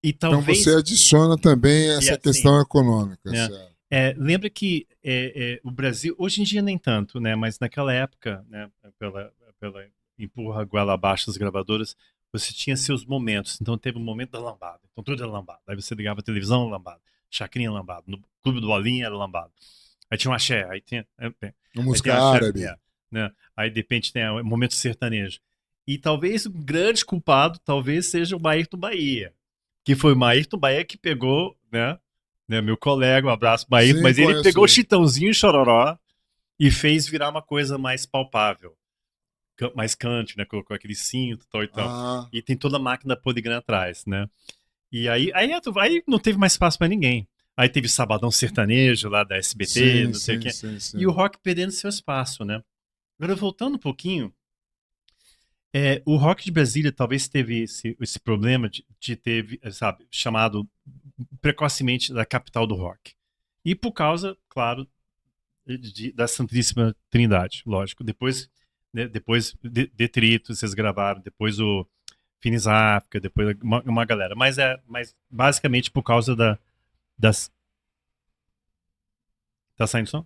Speaker 2: E
Speaker 1: Então você
Speaker 2: talvez,
Speaker 1: adiciona também
Speaker 2: e
Speaker 1: essa
Speaker 2: assim,
Speaker 1: questão econômica,
Speaker 2: né?
Speaker 1: certo?
Speaker 2: Lembra que o Brasil, hoje em dia nem tanto, né? Mas naquela época, né? Pela empurra goela abaixo das gravadoras, você tinha seus momentos. Então teve um momento da lambada. Então tudo era lambada. Aí você ligava a televisão, lambada. Chacrinha, lambada. No Clube do Bolinha era lambada. Aí tinha um axé.
Speaker 1: Uma
Speaker 2: Aí tem
Speaker 1: música
Speaker 2: um axé,
Speaker 1: árabe.
Speaker 2: né? Aí de repente tem o momento sertanejo. E talvez o grande culpado talvez seja o Maírton Bahia. Que foi o Maírton Bahia que pegou, né, meu colega, um abraço, Maíto,
Speaker 1: Sim,
Speaker 2: mas ele
Speaker 1: conheço
Speaker 2: pegou o
Speaker 1: ele.
Speaker 2: Chitãozinho e Chororó e fez virar uma coisa mais palpável, mais cante, né, colocou aquele cinto tal e tal.
Speaker 1: Ah,
Speaker 2: E tem toda a máquina Polygram atrás, né? E aí não teve mais espaço para ninguém. Aí teve Sabadão Sertanejo lá da SBT,
Speaker 1: sim,
Speaker 2: não sei o
Speaker 1: sim,
Speaker 2: quê.
Speaker 1: sim,
Speaker 2: E o
Speaker 1: sim.
Speaker 2: rock perdendo seu espaço, né? Agora, voltando um pouquinho, o rock de Brasília talvez teve esse problema de ter, sabe, chamado precocemente da capital do rock. E por causa, claro, da Santíssima Trindade, lógico. Depois, né, depois Detritos, vocês gravaram, depois o Finis África, depois uma galera. Mas basicamente por causa das. Tá saindo som?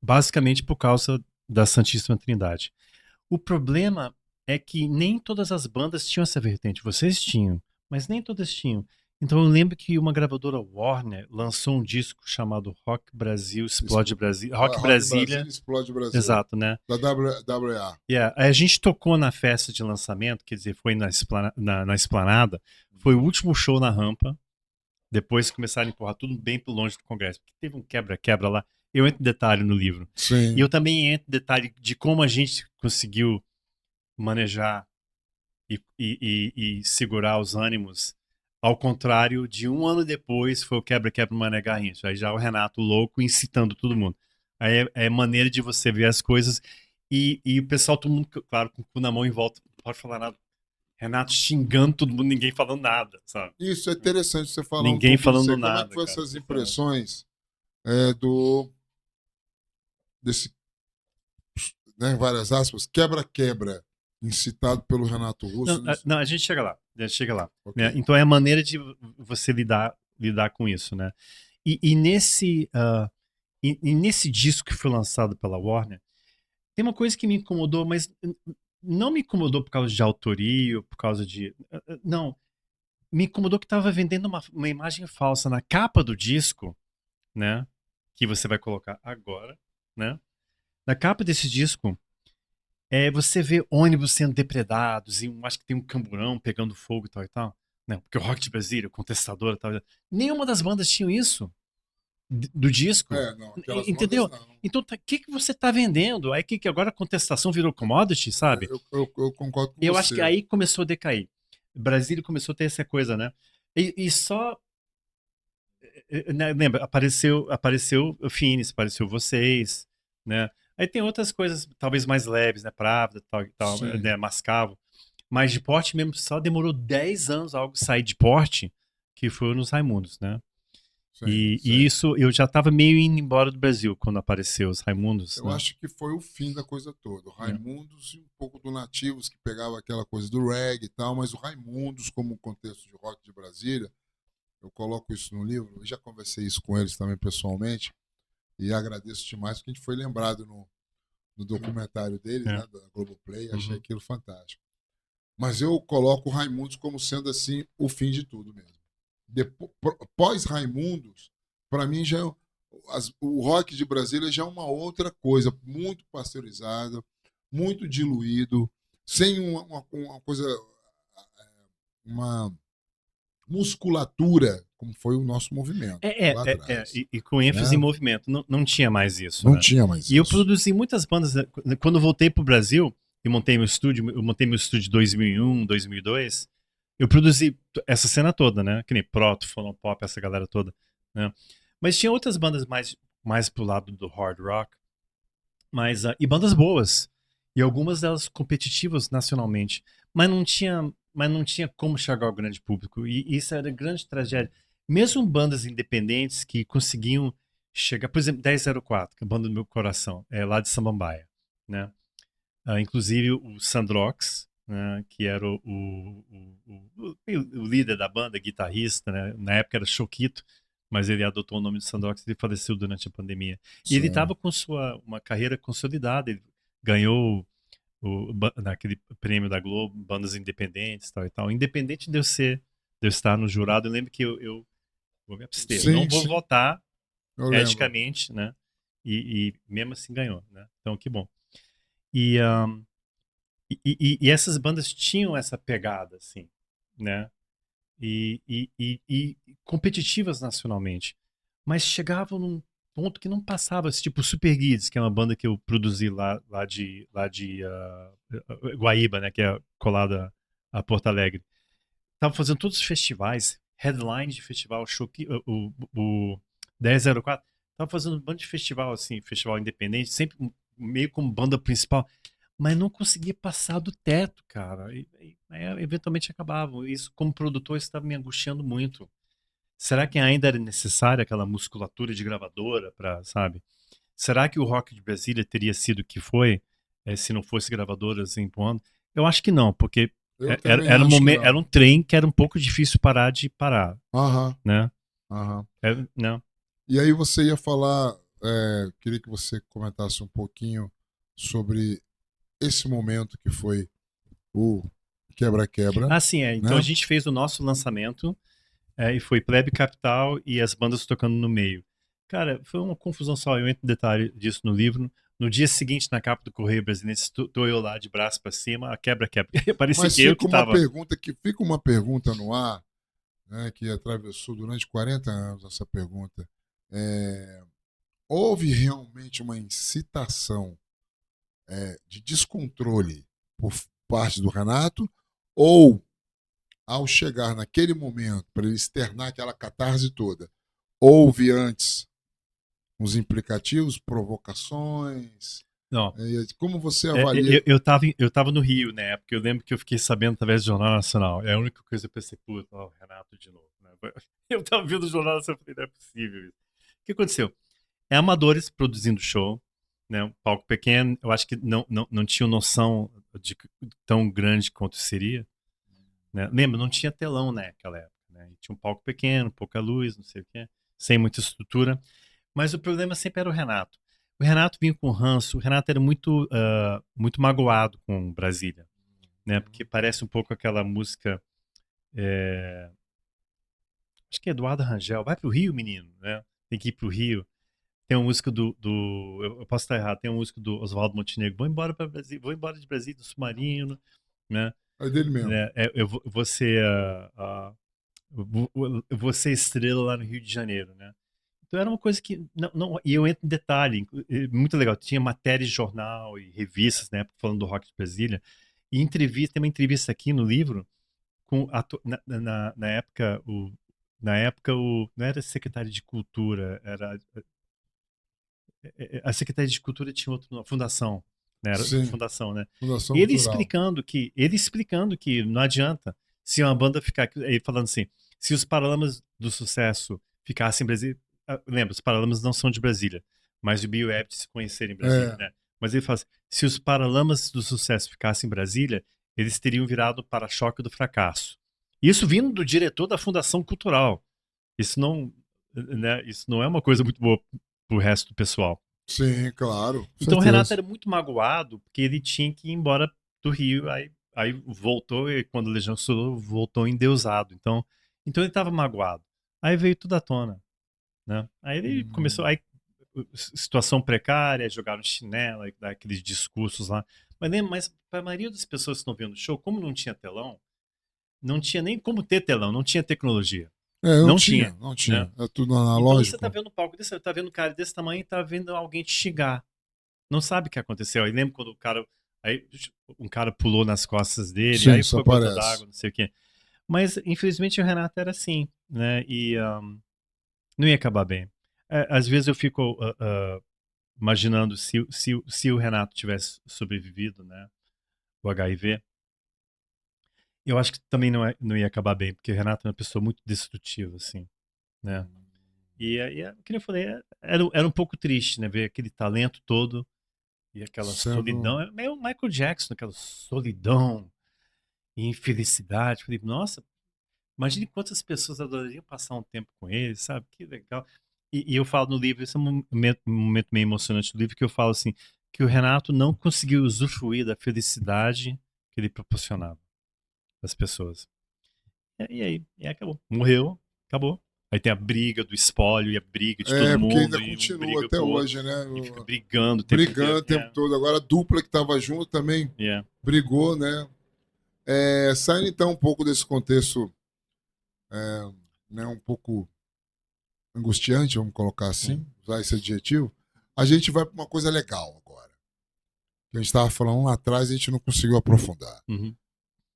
Speaker 2: Basicamente por causa da Santíssima Trindade. O problema é que nem todas as bandas tinham essa vertente. Vocês tinham, mas nem todas tinham. Então eu lembro que uma gravadora Warner lançou um disco chamado Rock Brasil Explode Brasil, Rock
Speaker 1: Rock Brasil
Speaker 2: Brasília,
Speaker 1: explode Brasil.
Speaker 2: exato, né?
Speaker 1: Da WA.
Speaker 2: A gente tocou na festa de lançamento, quer dizer, foi na Esplanada, foi o último show na rampa, depois começaram a empurrar tudo bem pro longe do Congresso, porque teve um quebra-quebra lá. Eu entro em detalhe no livro. E
Speaker 1: Sim.
Speaker 2: eu também entro em detalhe de como a gente conseguiu manejar e segurar os ânimos, ao contrário de um ano depois foi o quebra-quebra no Mané Garrincha. Aí já o Renato louco incitando todo mundo. Aí é maneira de você ver as coisas e o pessoal, todo mundo, claro, com o cu na mão em volta, não pode falar nada. Renato xingando todo mundo, ninguém falando nada, sabe?
Speaker 1: Isso é interessante você falar um
Speaker 2: Ninguém
Speaker 1: pouco disso
Speaker 2: falando
Speaker 1: aí. Como é que
Speaker 2: nada,
Speaker 1: foi
Speaker 2: cara.
Speaker 1: essas
Speaker 2: Impressionante.
Speaker 1: impressões desse, né, em várias aspas, quebra-quebra, incitado pelo Renato Russo?
Speaker 2: Não, não, a gente chega lá. A gente chega lá.
Speaker 1: Ok.
Speaker 2: Né? Então é a maneira de você lidar com isso, né? E nesse, e nesse disco que foi lançado pela Warner, tem uma coisa que me incomodou, mas não me incomodou por causa de autoria, ou por causa de. Não. Me incomodou que estava vendendo uma imagem falsa na capa do disco, né? Que você vai colocar agora, né? Na capa desse disco, você vê ônibus sendo depredados e acho que tem um camburão pegando fogo e tal e tal. Né? Porque o Rock de Brasília, o Contestador e tal. Nenhuma das bandas tinham isso do disco.
Speaker 1: Não, aquelas bandas
Speaker 2: Entendeu?
Speaker 1: não.
Speaker 2: Então, o que você está vendendo? Aí que agora a contestação virou commodity, sabe?
Speaker 1: Eu concordo com
Speaker 2: Eu acho que
Speaker 1: você.
Speaker 2: aí começou a decair. Brasília começou a ter essa coisa, né? E só. Né, lembra, apareceu o Finis, apareceu vocês, né? Aí tem outras coisas, talvez mais leves, né? Pravda, tal,
Speaker 1: Sim,
Speaker 2: né? Mascavo. Mas de porte mesmo, só demorou 10 anos algo sair de porte, que foi nos Raimundos, né?
Speaker 1: sim,
Speaker 2: E
Speaker 1: sim.
Speaker 2: isso, eu já estava meio indo embora do Brasil quando apareceu os Raimundos,
Speaker 1: Eu
Speaker 2: né?
Speaker 1: acho que foi o fim da coisa toda. O
Speaker 2: É.
Speaker 1: Raimundos e um pouco do Nativos, que pegava aquela coisa do reggae e tal, mas o Raimundos, como contexto de rock de Brasília, eu coloco isso no livro, eu já conversei isso com eles também pessoalmente, e agradeço demais, porque a gente foi lembrado no documentário deles,
Speaker 2: É.
Speaker 1: né, da Globoplay, achei
Speaker 2: Uhum.
Speaker 1: aquilo fantástico. Mas eu coloco o Raimundos como sendo assim o fim de tudo mesmo. Pós Raimundos, para mim já o rock de Brasília já é uma outra coisa, muito pasteurizada, muito diluído, sem uma coisa, uma musculatura, como foi o nosso movimento lá atrás.
Speaker 2: E com ênfase em
Speaker 1: Né?
Speaker 2: movimento. Não, não tinha mais isso,
Speaker 1: Não
Speaker 2: né?
Speaker 1: tinha mais
Speaker 2: E eu
Speaker 1: isso.
Speaker 2: produzi muitas bandas. Quando eu voltei pro Brasil e montei meu estúdio, eu montei meu estúdio em 2001, 2002, eu produzi essa cena toda, né? Que nem Proto, Fallen Pop, essa galera toda, né? Mas tinha outras bandas mais pro lado do hard rock, e bandas boas. E algumas delas competitivas nacionalmente. Mas não tinha como chegar ao grande público. E isso era a grande tragédia. Mesmo bandas independentes que conseguiam chegar, por exemplo, 1004, que é a banda do meu coração, é lá de Samambaia, né? Inclusive o Sandrox, né, que era o líder da banda, guitarrista, né? Na época era Choquito, mas ele adotou o nome de Sandrox e ele faleceu durante a pandemia. E ele
Speaker 1: Sim.
Speaker 2: estava com uma carreira consolidada, ele ganhou naquele prêmio da Globo, bandas independentes, tal e tal. Independente de eu estar no jurado, eu lembro que eu vou me abster. Eu não
Speaker 1: Sim,
Speaker 2: vou
Speaker 1: sim,
Speaker 2: votar
Speaker 1: eu lembro.
Speaker 2: eticamente, né? E mesmo assim ganhou, né? Então, que bom. E, um, e essas bandas tinham essa pegada, assim, né? E competitivas nacionalmente. Mas chegavam num ponto que não passava, tipo Super Guides, que é uma banda que eu produzi lá de Guaíba, né? Que é colada a Porto Alegre. Tava fazendo todos os festivais, headline de festival, o 1004. Tava fazendo um bando de festival, assim, festival independente, sempre meio como banda principal, mas não conseguia passar do teto, cara. Eventualmente acabava. Isso, como produtor, estava me angustiando muito. Será que ainda era necessária aquela musculatura de gravadora para, sabe? Será que o rock de Brasília teria sido o que foi, se não fosse gravadoras impondo? Eu acho que não, porque
Speaker 1: Eu também
Speaker 2: era um
Speaker 1: acho que
Speaker 2: momento, era
Speaker 1: não.
Speaker 2: um trem que era um pouco difícil parar de parar,
Speaker 1: Aham,
Speaker 2: né?
Speaker 1: aham.
Speaker 2: Não.
Speaker 1: E aí você ia falar, queria que você comentasse um pouquinho sobre esse momento que foi o quebra-quebra,
Speaker 2: Ah, sim, então a
Speaker 1: né?
Speaker 2: gente fez o nosso lançamento, e foi Plebe Capital e as bandas tocando no meio. Cara, foi uma confusão só, eu entro em detalhe disso no livro. No dia seguinte, na capa do Correio Brasileiro, tô eu lá de braço para cima, a quebra-quebra. Parecia
Speaker 1: Mas
Speaker 2: que eu que tava.
Speaker 1: fica uma pergunta no ar, né, que atravessou durante 40 anos essa pergunta. É, houve realmente uma incitação de descontrole por parte do Renato ou ao chegar naquele momento para ele externar aquela catarse toda, houve antes uns implicativos, provocações?
Speaker 2: Não.
Speaker 1: Como você avalia?
Speaker 2: Eu tava no Rio, né? Porque eu lembro que eu fiquei sabendo através do Jornal Nacional. É a única coisa que eu pensei, puta, ó, o Renato de novo, né? Eu tava vendo o Jornal Nacional e falei, não é possível isso. O que aconteceu? É amadores produzindo show, né? Um palco pequeno, eu acho que não tinha noção de tão grande quanto seria, né? Lembra, não tinha telão naquela época, né? E tinha um palco pequeno, pouca luz, não sei o quê, sem muita estrutura. Mas o problema sempre era o Renato. O Renato vinha com ranço, o Renato era muito, muito magoado com Brasília, né? Porque parece um pouco aquela música, é, acho que é Eduardo Rangel, vai pro Rio, menino, né? Tem que ir pro Rio. Tem uma música eu posso estar errado, tem uma música do Oswaldo Montenegro, vou embora para Brasília, vou embora de Brasília, do Submarino, né?
Speaker 1: É dele mesmo.
Speaker 2: Vou ser, eu vou ser estrela lá no Rio de Janeiro, né? Então era uma coisa que e eu entro em detalhe, muito legal. Tinha matérias de jornal e revistas na época falando do Rock de Brasília. E entrevista, tem uma entrevista aqui no livro com na época o não era secretário de cultura, era a secretaria de cultura tinha outro nome, fundação, né? Era
Speaker 1: Sim,
Speaker 2: fundação, né?
Speaker 1: Fundação Cultural.
Speaker 2: Ele explicando que não adianta se uma banda ficar, ele falando assim, se os Paralamas do Sucesso ficassem em Brasília, lembra, os Paralamas não são de Brasília, mas o Bill Apted se conheceram em Brasília,
Speaker 1: É,
Speaker 2: né? Mas ele fala assim, se os Paralamas do Sucesso ficassem em Brasília, eles teriam virado o para-choque do fracasso. Isso vindo do diretor da Fundação Cultural. Isso não, né, isso não é uma coisa muito boa pro resto do pessoal.
Speaker 1: sim, claro, com
Speaker 2: Então o Renato
Speaker 1: certeza.
Speaker 2: era muito magoado porque ele tinha que ir embora do Rio, aí voltou e quando a Legião estourou, voltou endeusado. Então ele estava magoado. Aí veio tudo à tona, né? Aí ele começou,
Speaker 1: Hum,
Speaker 2: aí situação precária, jogaram chinelo, aí dá aqueles discursos lá. Mas para a maioria das pessoas que estão vendo o show, como não tinha telão, não tinha nem como ter telão, não tinha tecnologia.
Speaker 1: não
Speaker 2: Não
Speaker 1: tinha,
Speaker 2: tinha,
Speaker 1: não
Speaker 2: né?
Speaker 1: tinha. É tudo
Speaker 2: Então você tá
Speaker 1: analógico.
Speaker 2: vendo um palco desse, tá vendo um cara desse tamanho e tá vendo alguém te xingar. Não sabe o que aconteceu. Aí lembra quando o cara. Aí um cara pulou nas costas dele,
Speaker 1: Sim,
Speaker 2: aí
Speaker 1: só
Speaker 2: foi gota
Speaker 1: parece.
Speaker 2: d'água, não sei o quê. Mas, infelizmente, o Renato era assim, né? E não ia acabar bem. Às vezes eu fico imaginando se o Renato tivesse sobrevivido, né? O HIV, eu acho que também não ia acabar bem, porque o Renato é uma pessoa muito destrutiva, assim, né? Como eu falei, era um pouco triste, né? Ver aquele talento todo e aquela
Speaker 1: Sendo.
Speaker 2: solidão. É meio Michael Jackson, aquela solidão e infelicidade. Falei, nossa, imagine quantas pessoas adorariam passar um tempo com ele, sabe? Que legal. E eu falo no livro, esse é um momento meio emocionante do livro, que eu falo assim, que o Renato não conseguiu usufruir da felicidade que ele proporcionava às pessoas. E aí, acabou. Morreu, acabou. Aí tem a briga do espólio e a briga de todo
Speaker 1: Porque ainda
Speaker 2: mundo, e um
Speaker 1: continua
Speaker 2: briga
Speaker 1: até
Speaker 2: com o outro,
Speaker 1: hoje, né?
Speaker 2: e fica brigando o tempo
Speaker 1: Brigando
Speaker 2: inteiro.
Speaker 1: o tempo todo. Agora a dupla que estava junto também
Speaker 2: Yeah.
Speaker 1: brigou, né? Saindo então um pouco desse contexto, né, um pouco angustiante, vamos colocar
Speaker 2: Yeah.
Speaker 1: assim, usar esse adjetivo, a gente vai para uma coisa legal agora. Que a gente estava falando lá atrás e a gente não conseguiu aprofundar.
Speaker 2: Uhum.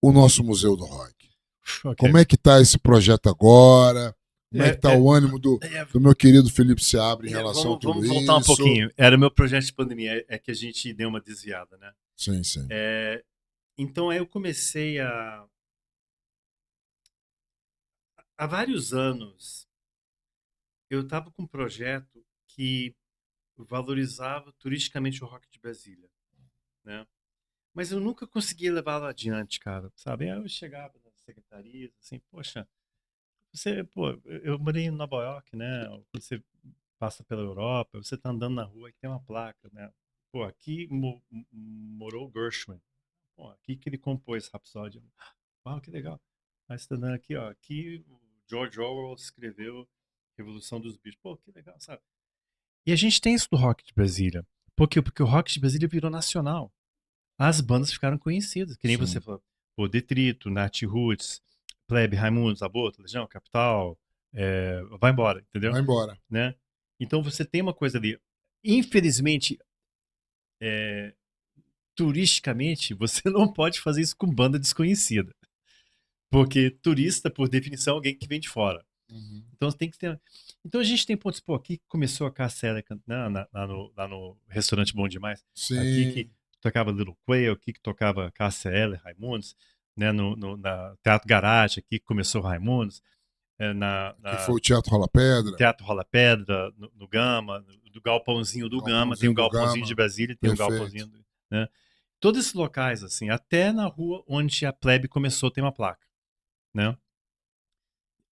Speaker 1: O nosso Museu do Rock.
Speaker 2: Ok.
Speaker 1: Como é que está esse projeto agora? Como é que
Speaker 2: É,
Speaker 1: está
Speaker 2: é,
Speaker 1: o ânimo do,
Speaker 2: é,
Speaker 1: do meu querido Felipe Seabra em relação a
Speaker 2: vamos
Speaker 1: tudo
Speaker 2: voltar um
Speaker 1: isso?
Speaker 2: pouquinho. Era o meu projeto de pandemia, é que a gente deu uma desviada, né?
Speaker 1: Sim, sim.
Speaker 2: É, então aí eu comecei há vários anos, eu estava com um projeto que valorizava turisticamente o rock de Brasília, né? Mas eu nunca conseguia levá-lo adiante, cara, sabe? Aí eu chegava nas secretarias, assim, poxa, pô, eu morei em Nova York, né? Você passa pela Europa, você tá andando na rua e tem uma placa, né? Pô, aqui morou Gershwin. Pô, aqui que ele compôs Rhapsody. Uau, que legal. Aí você tá andando aqui, ó. Aqui o George Orwell escreveu Revolução dos Bichos. Pô, que legal, sabe? E a gente tem isso do rock de Brasília. Por quê? Porque o rock de Brasília virou nacional. As bandas ficaram conhecidas, que nem você
Speaker 1: Sim.
Speaker 2: falou. Pô, Detrito, Nat Roots, Plebe, Raimundos, Aborto, Legião, Capital, vai embora, entendeu?
Speaker 1: Vai embora.
Speaker 2: Né? Então você tem uma coisa ali. Infelizmente, é, turisticamente, você não pode fazer isso com banda desconhecida. Porque turista, por definição, é alguém que vem de fora.
Speaker 1: Uhum.
Speaker 2: Então tem que ter. Então a gente tem pontos, pô, aqui que começou a Cássia, né, lá no restaurante Bom Demais, aqui que
Speaker 1: Sim,
Speaker 2: tocava Little Quail, aqui que tocava Cássia Eller, Raimundos, né, na Teatro Garage, aqui que começou Raimundos,
Speaker 1: que foi
Speaker 2: na
Speaker 1: o Teatro Rola Pedra,
Speaker 2: Teatro Rola Pedra, no Gama, do Galpãozinho do Gama, tem o
Speaker 1: Galpãozinho do
Speaker 2: Galpãozinho de
Speaker 1: Gama,
Speaker 2: Brasília, tem o
Speaker 1: perfeito.
Speaker 2: Galpãozinho, né? Todos esses locais, assim, até na rua onde a plebe começou tem uma placa, né?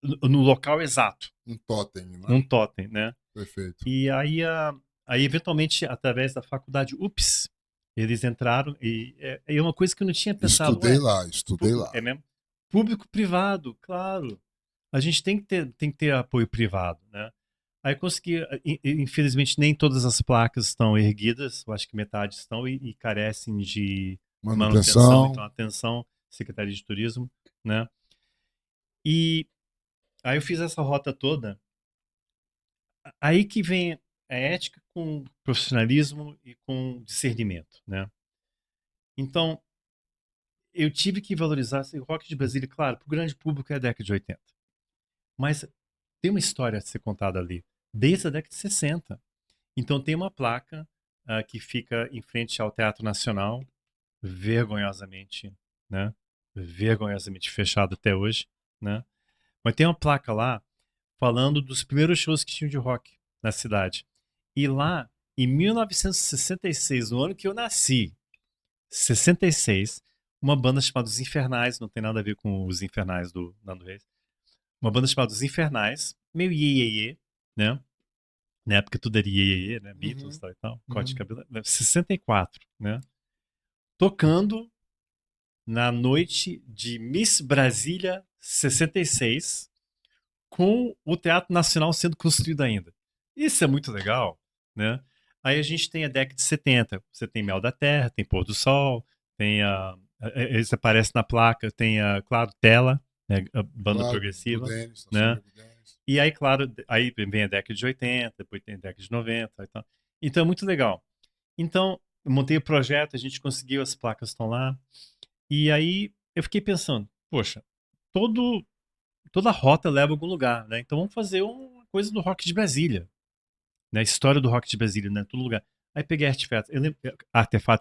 Speaker 2: No local exato,
Speaker 1: Um totem, né?
Speaker 2: um totem, né?
Speaker 1: Perfeito.
Speaker 2: E aí eventualmente, através da faculdade UPS, eles entraram e é uma coisa que eu não tinha pensado,
Speaker 1: Estudei
Speaker 2: ué,
Speaker 1: lá, estudei
Speaker 2: é
Speaker 1: lá.
Speaker 2: mesmo? Público-privado, claro. A gente tem que ter apoio privado, né? Aí eu consegui, infelizmente nem todas as placas estão erguidas, eu acho que metade estão e carecem de manutenção,
Speaker 1: Manutenção.
Speaker 2: então atenção, Secretaria de Turismo, né? E aí eu fiz essa rota toda, aí que vem a ética com profissionalismo e com discernimento, né? Então, eu tive que valorizar esse rock de Brasília, claro, para o grande público é a década de 80. Mas tem uma história a ser contada ali, desde a década de 60. Então tem uma placa que fica em frente ao Teatro Nacional, vergonhosamente, né? Vergonhosamente fechado até hoje, né? Mas tem uma placa lá falando dos primeiros shows que tinham de rock na cidade. E lá, em 1966, no ano que eu nasci, 66, uma banda chamada Os Infernais, não tem nada a ver com os Infernais do Nando Reis, uma banda chamada Os Infernais, meio iê, né? Na época tudo era iê, né? Beatles
Speaker 1: Uhum,
Speaker 2: tal e tal, corte de
Speaker 1: uhum.
Speaker 2: cabelo, 64, né? Tocando na noite de Miss Brasília 66, com o Teatro Nacional sendo construído ainda. Isso é muito legal, né? Aí a gente tem a década de 70. Você tem Mel da Terra, tem Pôr do Sol, tem isso aparece na placa, tem a, claro, Tela, né, a banda
Speaker 1: Claro, do
Speaker 2: progressiva,
Speaker 1: Denis, nosso
Speaker 2: né?
Speaker 1: amigo Denis.
Speaker 2: E aí, claro, aí vem a década de 80, depois tem a década de 90 e tal. Então é muito legal. Então, eu montei o projeto, a gente conseguiu, as placas estão lá. E aí eu fiquei pensando, poxa, todo toda rota leva a algum lugar, né? Então vamos fazer uma coisa do rock de Brasília, né? A história do rock de Brasília, né? Todo lugar. Aí peguei artefatos,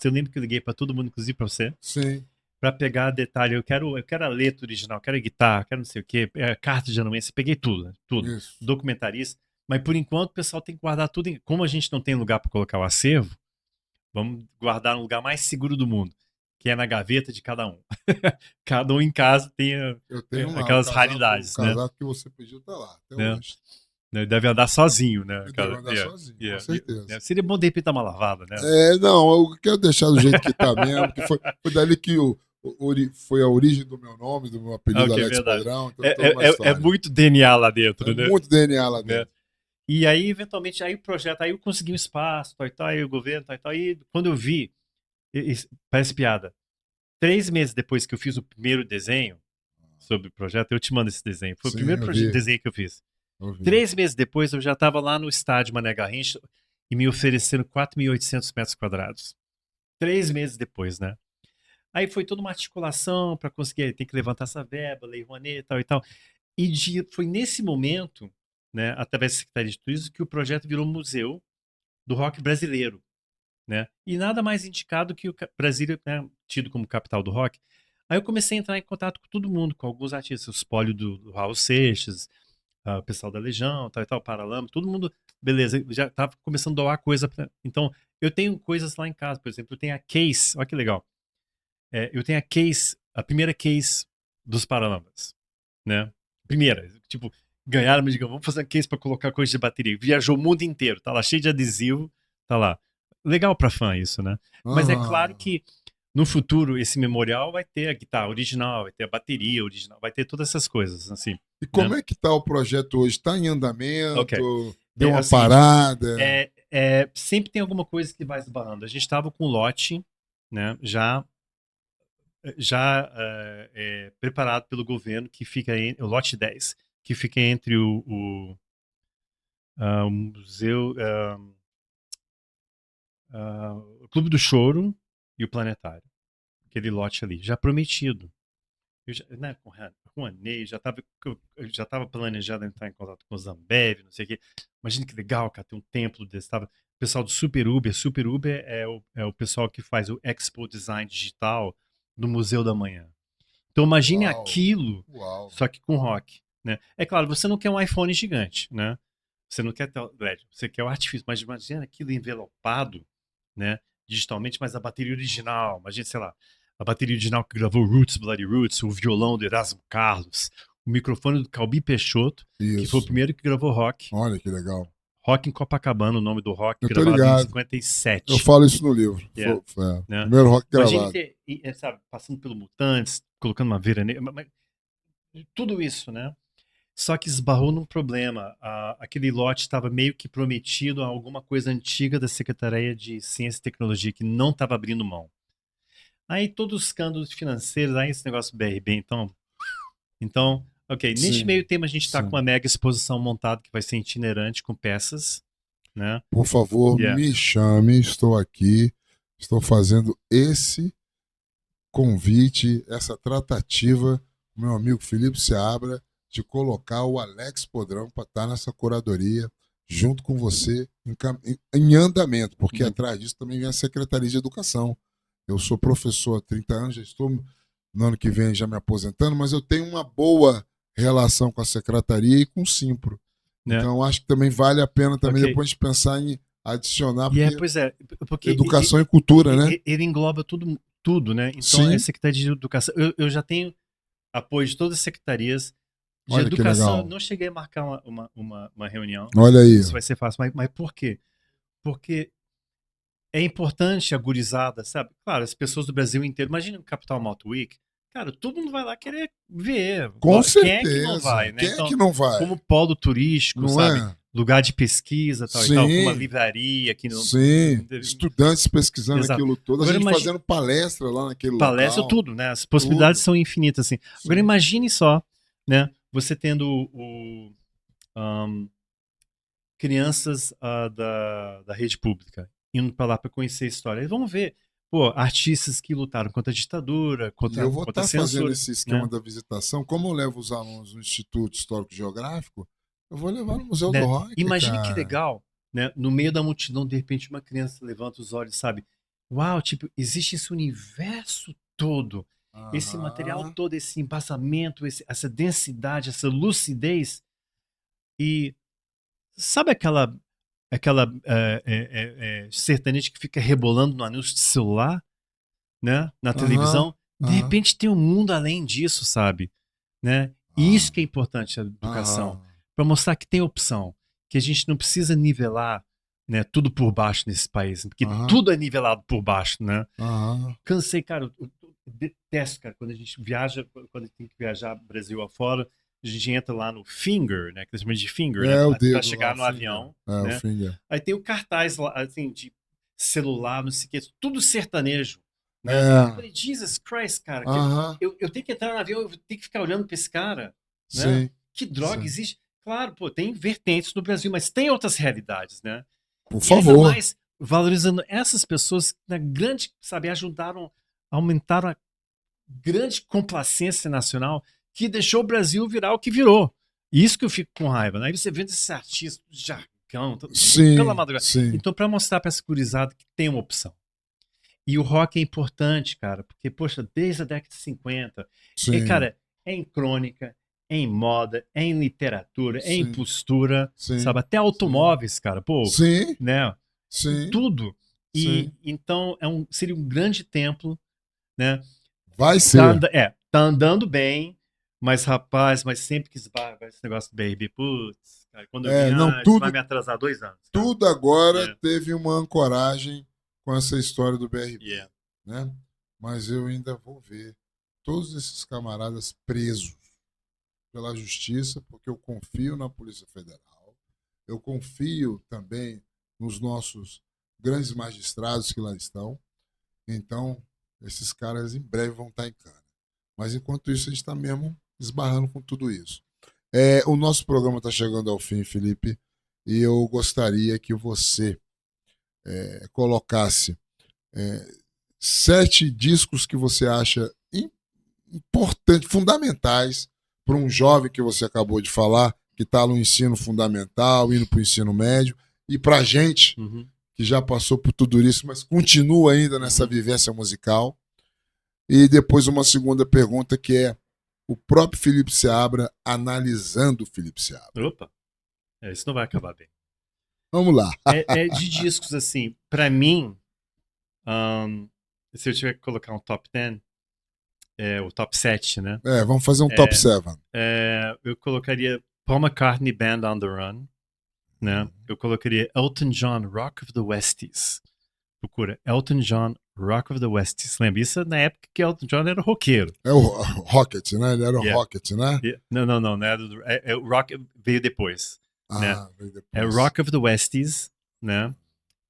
Speaker 2: eu lembro que eu liguei para todo mundo, inclusive para você,
Speaker 1: Sim,
Speaker 2: para pegar detalhe. Eu quero a letra original, quero a guitarra, quero não sei o quê, carta de anuência, peguei tudo, né? Tudo.
Speaker 1: isso.
Speaker 2: Documentarista. Mas por enquanto o pessoal tem que guardar tudo. Como a gente não tem lugar para colocar o acervo, vamos guardar no lugar mais seguro do mundo, que é na gaveta de cada um. Cada um em casa tem
Speaker 1: Eu tenho lá
Speaker 2: aquelas
Speaker 1: o
Speaker 2: raridades, né?
Speaker 1: casaco que você pediu tá lá, até
Speaker 2: né?
Speaker 1: hoje.
Speaker 2: Deve andar sozinho, né?
Speaker 1: Eu devo
Speaker 2: Cara?
Speaker 1: andar sozinho, com certeza.
Speaker 2: Seria bom de repente dar uma lavada, né?
Speaker 1: Não, eu quero deixar do jeito que tá mesmo, que foi dali que foi a origem do meu nome, do meu apelido
Speaker 2: Ok,
Speaker 1: Alex
Speaker 2: verdade.
Speaker 1: Podrão, então toda uma
Speaker 2: É
Speaker 1: história.
Speaker 2: muito DNA lá
Speaker 1: É
Speaker 2: dentro, né?
Speaker 1: muito DNA lá
Speaker 2: né?
Speaker 1: dentro.
Speaker 2: E aí, eventualmente, aí o projeto, aí eu consegui um espaço, tal e tal, aí o governo, tal e tal. Aí, quando eu vi, parece piada, 3 meses depois que eu fiz o primeiro desenho sobre o projeto, eu te mando esse desenho. Foi o
Speaker 1: Sim,
Speaker 2: primeiro desenho que eu fiz.
Speaker 1: eu vi.
Speaker 2: 3 meses depois, eu já estava lá no estádio Mané Garrincha e me oferecendo 4.800 metros quadrados. 3 meses depois, né? Aí foi toda uma articulação para conseguir, tem que levantar essa verba, Lei Rouanet e tal e tal. E foi nesse momento, né, através da Secretaria de Turismo, que o projeto virou museu do rock brasileiro, né? E nada mais indicado que o Brasília, né, tido como capital do rock. Aí eu comecei a entrar em contato com todo mundo, com alguns artistas, o espólio do Raul Seixas, o pessoal da Legião, tal e tal, Paralama, todo mundo, beleza, já estava começando a doar coisa. Então, eu tenho coisas lá em casa, por exemplo, eu tenho a case, olha que legal. Eu tenho a case, a primeira case dos Paralamas, né? Primeira, tipo, ganharam, mas digamos, vamos fazer uma case para colocar coisa de bateria. Viajou o mundo inteiro, tá lá cheio de adesivo, tá lá. Legal para fã isso, né? Mas é claro
Speaker 1: Aham.
Speaker 2: que no futuro esse memorial vai ter a guitarra original, vai ter a bateria original, vai ter todas essas coisas, assim,
Speaker 1: E
Speaker 2: né?
Speaker 1: como é que está o projeto hoje? Está em
Speaker 2: Ok.
Speaker 1: andamento? Deu
Speaker 2: É
Speaker 1: uma
Speaker 2: o seguinte,
Speaker 1: parada?
Speaker 2: sempre tem alguma coisa que vai esbarrando. A gente estava com o lote, né, já preparado pelo governo, que fica em o lote 10, que fica entre o museu, o Clube do Choro e o Planetário. Aquele lote ali, já prometido. né, com o Ney, eu já estava planejado entrar em contato com o Zambev, não sei o quê. Imagina que legal, cara, ter um templo desse. O pessoal do Super Uber. Super Uber é o pessoal que faz o Expo Design Digital do Museu da Manhã. Então imagine
Speaker 1: Uau,
Speaker 2: aquilo,
Speaker 1: uau.
Speaker 2: só que com rock, né? É claro, você não quer um iPhone gigante, né? Você não quer ter o LED, você quer o artifício, mas imagina aquilo envelopado, né? Digitalmente, mas a bateria original, imagina, sei lá, a bateria original que gravou Roots, Bloody Roots, o violão do Erasmo Carlos, o microfone do Calbi Peixoto, que foi o
Speaker 1: Isso.
Speaker 2: primeiro que gravou rock.
Speaker 1: Olha que legal.
Speaker 2: Rock em Copacabana, o nome do rock,
Speaker 1: Eu tô
Speaker 2: gravado em
Speaker 1: ligado. Eu
Speaker 2: 57.
Speaker 1: falo isso no livro.
Speaker 2: Yeah, né?
Speaker 1: Primeiro rock
Speaker 2: Imagine
Speaker 1: gravado.
Speaker 2: sabe, passando pelo Mutantes, colocando uma veraneira, tudo isso, né? Só que esbarrou num problema. Aquele lote estava meio que prometido a alguma coisa antiga da Secretaria de Ciência e Tecnologia, que não estava abrindo mão. Aí todos os escândalos financeiros, aí esse negócio do BRB, então, ok. Neste
Speaker 1: Sim,
Speaker 2: meio tempo a gente está com
Speaker 1: sim.
Speaker 2: uma mega exposição montada que vai ser itinerante com peças, né?
Speaker 1: Por favor,
Speaker 2: Yeah.
Speaker 1: me chame. Estou aqui. Estou fazendo esse convite, essa tratativa, meu amigo Felipe Seabra, de colocar o Alex Podrão para estar nessa curadoria junto com você em andamento, porque atrás disso também vem a Secretaria de Educação. Eu sou professor há 30 anos, já estou no ano que vem já me aposentando, mas eu tenho uma boa relação com a Secretaria e com o Simpro.
Speaker 2: Né?
Speaker 1: Então, acho que também vale a pena também
Speaker 2: Ok.
Speaker 1: depois de pensar em adicionar,
Speaker 2: E
Speaker 1: porque
Speaker 2: pois é, porque
Speaker 1: educação e cultura, né?
Speaker 2: ele engloba tudo, né? Então, é
Speaker 1: Sim,
Speaker 2: Secretaria de Educação. Eu já tenho apoio de todas as secretarias de
Speaker 1: olha que
Speaker 2: educação. Eu
Speaker 1: legal.
Speaker 2: não cheguei a marcar uma reunião.
Speaker 1: Olha
Speaker 2: Não
Speaker 1: aí.
Speaker 2: sei se vai ser fácil, mas por quê? Porque é importante a gurizada, sabe? Claro, as pessoas do Brasil inteiro. Imagina o Capital Moto Week. Cara, todo mundo vai lá querer ver.
Speaker 1: Com
Speaker 2: Quem é que não
Speaker 1: certeza.
Speaker 2: vai, né?
Speaker 1: Quem é
Speaker 2: Então,
Speaker 1: que não vai?
Speaker 2: como polo turístico,
Speaker 1: Não
Speaker 2: sabe?
Speaker 1: é?
Speaker 2: Lugar de pesquisa, tal e tal, com uma
Speaker 1: Sim,
Speaker 2: livraria que não.
Speaker 1: sim. Estudantes pesquisando
Speaker 2: Exato.
Speaker 1: aquilo todo, a
Speaker 2: Agora
Speaker 1: gente
Speaker 2: imagine
Speaker 1: fazendo palestra lá naquele
Speaker 2: palestra,
Speaker 1: local.
Speaker 2: tudo, né? As possibilidades
Speaker 1: Tudo.
Speaker 2: são infinitas, assim. Agora
Speaker 1: Sim.
Speaker 2: imagine só, né? Você tendo crianças da rede pública indo para lá para conhecer a história. Eles vão ver, pô, artistas que lutaram contra a ditadura,
Speaker 1: E eu vou
Speaker 2: contra a
Speaker 1: estar fazendo
Speaker 2: censura,
Speaker 1: esse esquema
Speaker 2: né?
Speaker 1: da visitação. Como eu levo os alunos no Instituto Histórico Geográfico, eu vou levar no Museu do
Speaker 2: Né?
Speaker 1: Rock,
Speaker 2: Imagine que
Speaker 1: cara.
Speaker 2: legal, né? No meio da multidão, de repente, uma criança levanta os olhos, sabe? Uau, tipo, existe esse universo todo, esse material
Speaker 1: Aham.
Speaker 2: todo, esse embasamento, essa densidade, essa lucidez. E sabe aquela sertaneja que fica rebolando no anúncio de celular, né? Na
Speaker 1: Aham.
Speaker 2: televisão? De
Speaker 1: Aham.
Speaker 2: repente tem um mundo além disso, sabe? Né? E isso que é importante a educação,
Speaker 1: Aham.
Speaker 2: para mostrar que tem opção, que a gente não precisa nivelar, né, tudo por baixo nesse país, porque
Speaker 1: Aham.
Speaker 2: tudo é nivelado por baixo, né?
Speaker 1: Aham.
Speaker 2: Cansei, cara, eu detesto, cara, quando a gente viaja, quando a gente tem que viajar Brasil afora, a gente entra lá no Finger, né, que eles chamam de Finger, né,
Speaker 1: É o
Speaker 2: para
Speaker 1: dedo lá,
Speaker 2: chegar
Speaker 1: o
Speaker 2: no
Speaker 1: finger.
Speaker 2: avião,
Speaker 1: É, o
Speaker 2: né?
Speaker 1: finger.
Speaker 2: Aí tem o cartaz lá, assim, de celular, não sei o que, tudo sertanejo, né? Eu
Speaker 1: É.
Speaker 2: falei, Jesus Christ, cara,
Speaker 1: Aham.
Speaker 2: eu tenho que entrar no avião, eu tenho que ficar olhando para esse cara, né?
Speaker 1: Sim.
Speaker 2: Que droga
Speaker 1: Sim.
Speaker 2: existe? Claro, pô, tem vertentes no Brasil, mas tem outras realidades, né?
Speaker 1: Por
Speaker 2: E ainda
Speaker 1: favor.
Speaker 2: mais valorizando essas pessoas que, na grande, sabe, ajudaram, aumentaram a grande complacência nacional que deixou o Brasil virar o que virou. Isso que eu fico com raiva, né? Aí você vê esses artistas, jargão, pela
Speaker 1: Sim,
Speaker 2: madrugada.
Speaker 1: sim,
Speaker 2: Então, para mostrar para essa gurizada que tem uma opção. E o rock é importante, cara, porque, poxa, desde a década de 50,
Speaker 1: sim,
Speaker 2: cara, é em crônica, é em moda, é em literatura, é em
Speaker 1: sim,
Speaker 2: postura, sabe?
Speaker 1: sim,
Speaker 2: Até
Speaker 1: sim,
Speaker 2: automóveis, cara, pô,
Speaker 1: sim,
Speaker 2: né?
Speaker 1: sim,
Speaker 2: Tudo. E
Speaker 1: sim.
Speaker 2: então seria um grande templo, né?
Speaker 1: Vai ser.
Speaker 2: Tá andando bem, mas rapaz, mas sempre que esbarra esse negócio do baby, putz, cara, quando eu vi,
Speaker 1: É, não,
Speaker 2: isso vai
Speaker 1: tudo,
Speaker 2: me atrasar 2 anos, cara.
Speaker 1: tudo agora
Speaker 2: Yeah,
Speaker 1: teve uma ancoragem com essa história do BRB,
Speaker 2: yeah,
Speaker 1: né? Mas eu ainda vou ver todos esses camaradas presos pela justiça, porque eu confio na Polícia Federal, eu confio também nos nossos grandes magistrados que lá estão. Então, esses caras em breve vão estar em cana. Mas enquanto isso, a gente está mesmo esbarrando com tudo isso. O nosso programa está chegando ao fim, Felipe, e eu gostaria que você colocasse 7 discos que você acha importantes, fundamentais para um jovem que você acabou de falar, que está no ensino fundamental, indo para o ensino médio, e para a gente,
Speaker 2: Uhum.
Speaker 1: que já passou por tudo isso, mas continua ainda nessa vivência musical. E depois uma segunda pergunta que é o próprio Felipe Seabra analisando o Felipe Seabra.
Speaker 2: Opa, isso não vai acabar bem.
Speaker 1: Vamos lá.
Speaker 2: De discos, assim, pra mim, se eu tiver que colocar um top 10, o top 7, né?
Speaker 1: Vamos fazer um top 7.
Speaker 2: Eu colocaria Paul McCartney Band on the Run, né? Eu colocaria Elton John Rock of the Westies. Procura Elton John Rock of the Westies. Lembra? Isso na época que Elton John era roqueiro.
Speaker 1: É o Rocket, né? Ele era o Rocket, né?
Speaker 2: Não era o Rock veio depois. Né?
Speaker 1: Veio depois.
Speaker 2: É Rock of the Westies, né?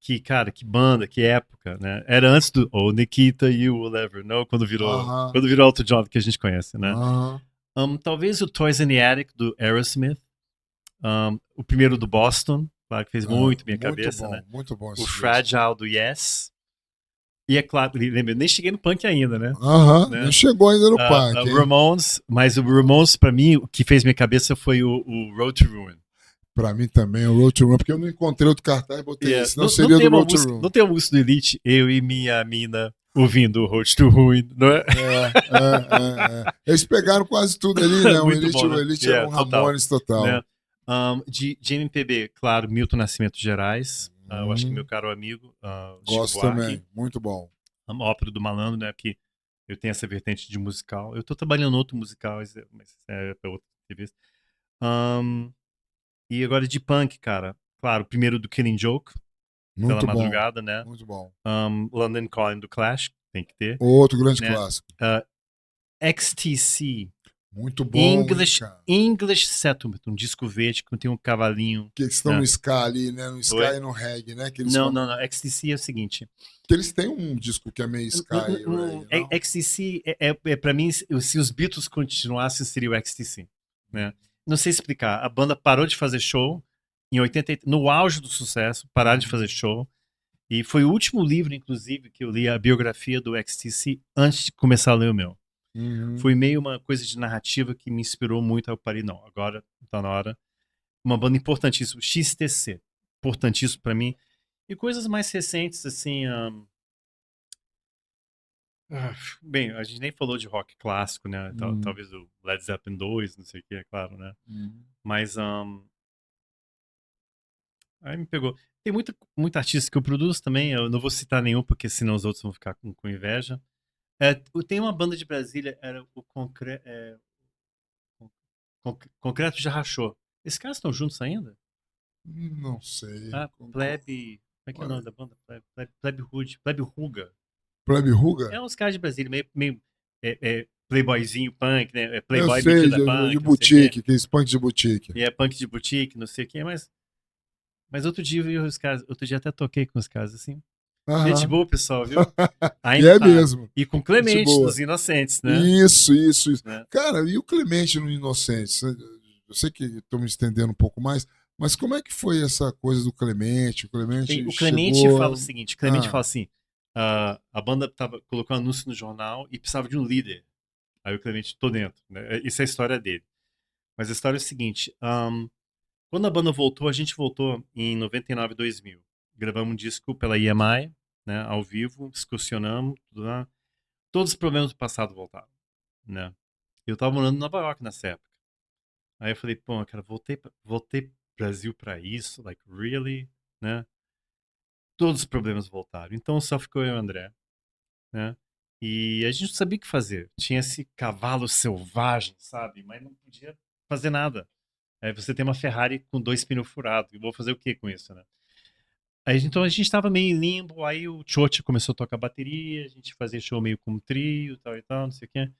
Speaker 2: Que, cara, que banda, que época, né? Era antes do Oh, Nikita, You Will Ever Know, quando virou Elton John, que a gente conhece, né? Talvez o Toys in the Attic, do Aerosmith. O primeiro do Boston, claro que fez muito minha cabeça,
Speaker 1: bom,
Speaker 2: né?
Speaker 1: Muito bom.
Speaker 2: O Fragile do Yes. E é claro, lembra, nem cheguei no punk ainda, né?
Speaker 1: Né? Não chegou ainda no punk.
Speaker 2: Ramones, mas o Ramones, pra mim, o que fez minha cabeça foi o Road to Ruin.
Speaker 1: Pra mim também, o Road to Ruin, porque eu não encontrei outro cartaz e botei esse. Não seria do Road to Ruin.
Speaker 2: Não tem uma música do Elite, eu e minha mina ouvindo o Road to Ruin, não é?
Speaker 1: Eles pegaram quase tudo ali, né? O Elite,
Speaker 2: bom, né?
Speaker 1: O Elite era um Ramones total.
Speaker 2: Né? De MPB, claro, Milton Nascimento Gerais. Eu acho que meu caro amigo.
Speaker 1: Gosto também, muito bom.
Speaker 2: A ópera do Malandro, né? Que eu tenho essa vertente de musical. Eu tô trabalhando em outro musical, mas é pra outra entrevista. E agora de punk, cara. Claro, o primeiro do Killing Joke.
Speaker 1: Muito
Speaker 2: pela
Speaker 1: bom,
Speaker 2: madrugada, né?
Speaker 1: Muito bom.
Speaker 2: London Calling do Clash, tem que ter.
Speaker 1: Outro grande clássico.
Speaker 2: XTC.
Speaker 1: Muito bom,
Speaker 2: English Settlement, um disco verde que tem um cavalinho.
Speaker 1: Que eles estão no ska ali, né? No ska e no reggae, né? Que eles
Speaker 2: não. XTC é o seguinte.
Speaker 1: Que eles têm um disco que é meio ska e reggae,
Speaker 2: XTC pra mim, se os Beatles continuassem, seria o XTC, né? Não sei explicar. A banda parou de fazer show em 80, no auge do sucesso, pararam de fazer show. E foi o último livro, inclusive, que eu li a biografia do XTC antes de começar a ler o meu. Foi meio uma coisa de narrativa que me inspirou muito. Aí eu parei, não, agora tá na hora. Uma banda importantíssima, XTC, importantíssimo pra mim. E coisas mais recentes, assim. Bem, a gente nem falou de rock clássico, né? Talvez o Led Zeppelin 2, não sei o que, é claro, né? Mas. Aí me pegou. Tem muita artista que eu produzo também. Eu não vou citar nenhum, porque senão os outros vão ficar com inveja. Tem uma banda de Brasília, era o Concreto já Rachou. Esses caras estão juntos ainda?
Speaker 1: Não sei.
Speaker 2: Plebe. Como é que é o nome da banda? Plebe Rude. Plebe Ruga.
Speaker 1: Plebe Ruga?
Speaker 2: É uns caras de Brasília, meio playboyzinho punk, né? Playboy
Speaker 1: eu sei,
Speaker 2: metido a punk.
Speaker 1: de boutique, aqueles punk de boutique.
Speaker 2: E é punk de boutique, não sei o que, mas outro dia eu vi os caras. Outro dia até toquei com os caras, assim. Gente boa, pessoal, viu?
Speaker 1: Ainda
Speaker 2: mesmo. E com Clemente, dos Inocentes, né?
Speaker 1: Isso.
Speaker 2: Né?
Speaker 1: Cara, e o Clemente no Inocentes? Eu sei que estou me estendendo um pouco mais, mas como é que foi essa coisa do Clemente? O
Speaker 2: Clemente fala o seguinte: Clemente fala assim, a banda colocou um anúncio no jornal e precisava de um líder. Aí o Clemente, tô dentro. Né? Isso é a história dele. Mas a história é o seguinte: quando a banda voltou, a gente voltou em 99, 2000. Gravamos um disco pela EMI, né, ao vivo, excursionamos, tudo lá. Todos os problemas do passado voltaram, né? Eu tava morando em Nova York nessa época. Aí eu falei, pô, cara, voltei pro Brasil pra isso, like, really, né? Todos os problemas voltaram. Então só ficou eu e o André, né? E a gente não sabia o que fazer. Tinha esse cavalo selvagem, sabe? Mas não podia fazer nada. Aí você tem uma Ferrari com 2 pneus furados. E vou fazer o que com isso, né? Aí, então a gente tava meio em limbo. Aí o Chochi começou a tocar bateria. A gente fazia show meio com um trio, tal e tal, não sei o quê.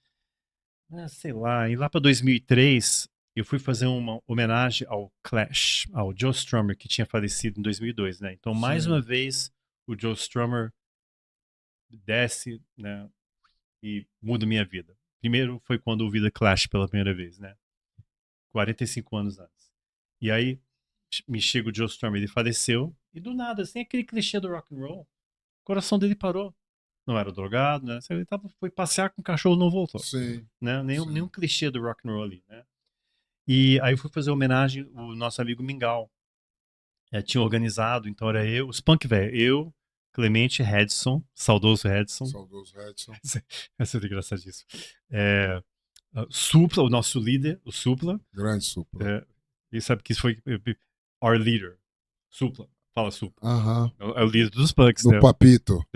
Speaker 2: Sei lá. E lá pra 2003, eu fui fazer uma homenagem ao Clash, ao Joe Strummer, que tinha falecido em 2002, né? Então, mais uma vez, o Joe Strummer desce, né? E muda minha vida. Primeiro foi quando eu ouvi The Clash pela primeira vez, né? 45 anos antes. E aí me chega o Joe Strummer, ele faleceu, e do nada, assim, aquele clichê do rock and roll, o coração dele parou. não era drogado, né? Ele foi passear com o cachorro, não voltou,
Speaker 1: Sim,
Speaker 2: né?
Speaker 1: sim.
Speaker 2: Nenhum clichê do rock and roll ali, né? E aí eu fui fazer homenagem ao nosso amigo Mingau. Tinha organizado, então era eu, os punk velho, eu, Clemente Redson, saudoso Redson,
Speaker 1: Saudoso Edson.
Speaker 2: essa é engraçadíssimo. Supla, o nosso líder, o Supla,
Speaker 1: Grande Supla.
Speaker 2: e sabe que isso foi our leader, Supla, fala Supla.
Speaker 1: Aham.
Speaker 2: É o líder dos punks,
Speaker 1: Do
Speaker 2: né?
Speaker 1: Papito.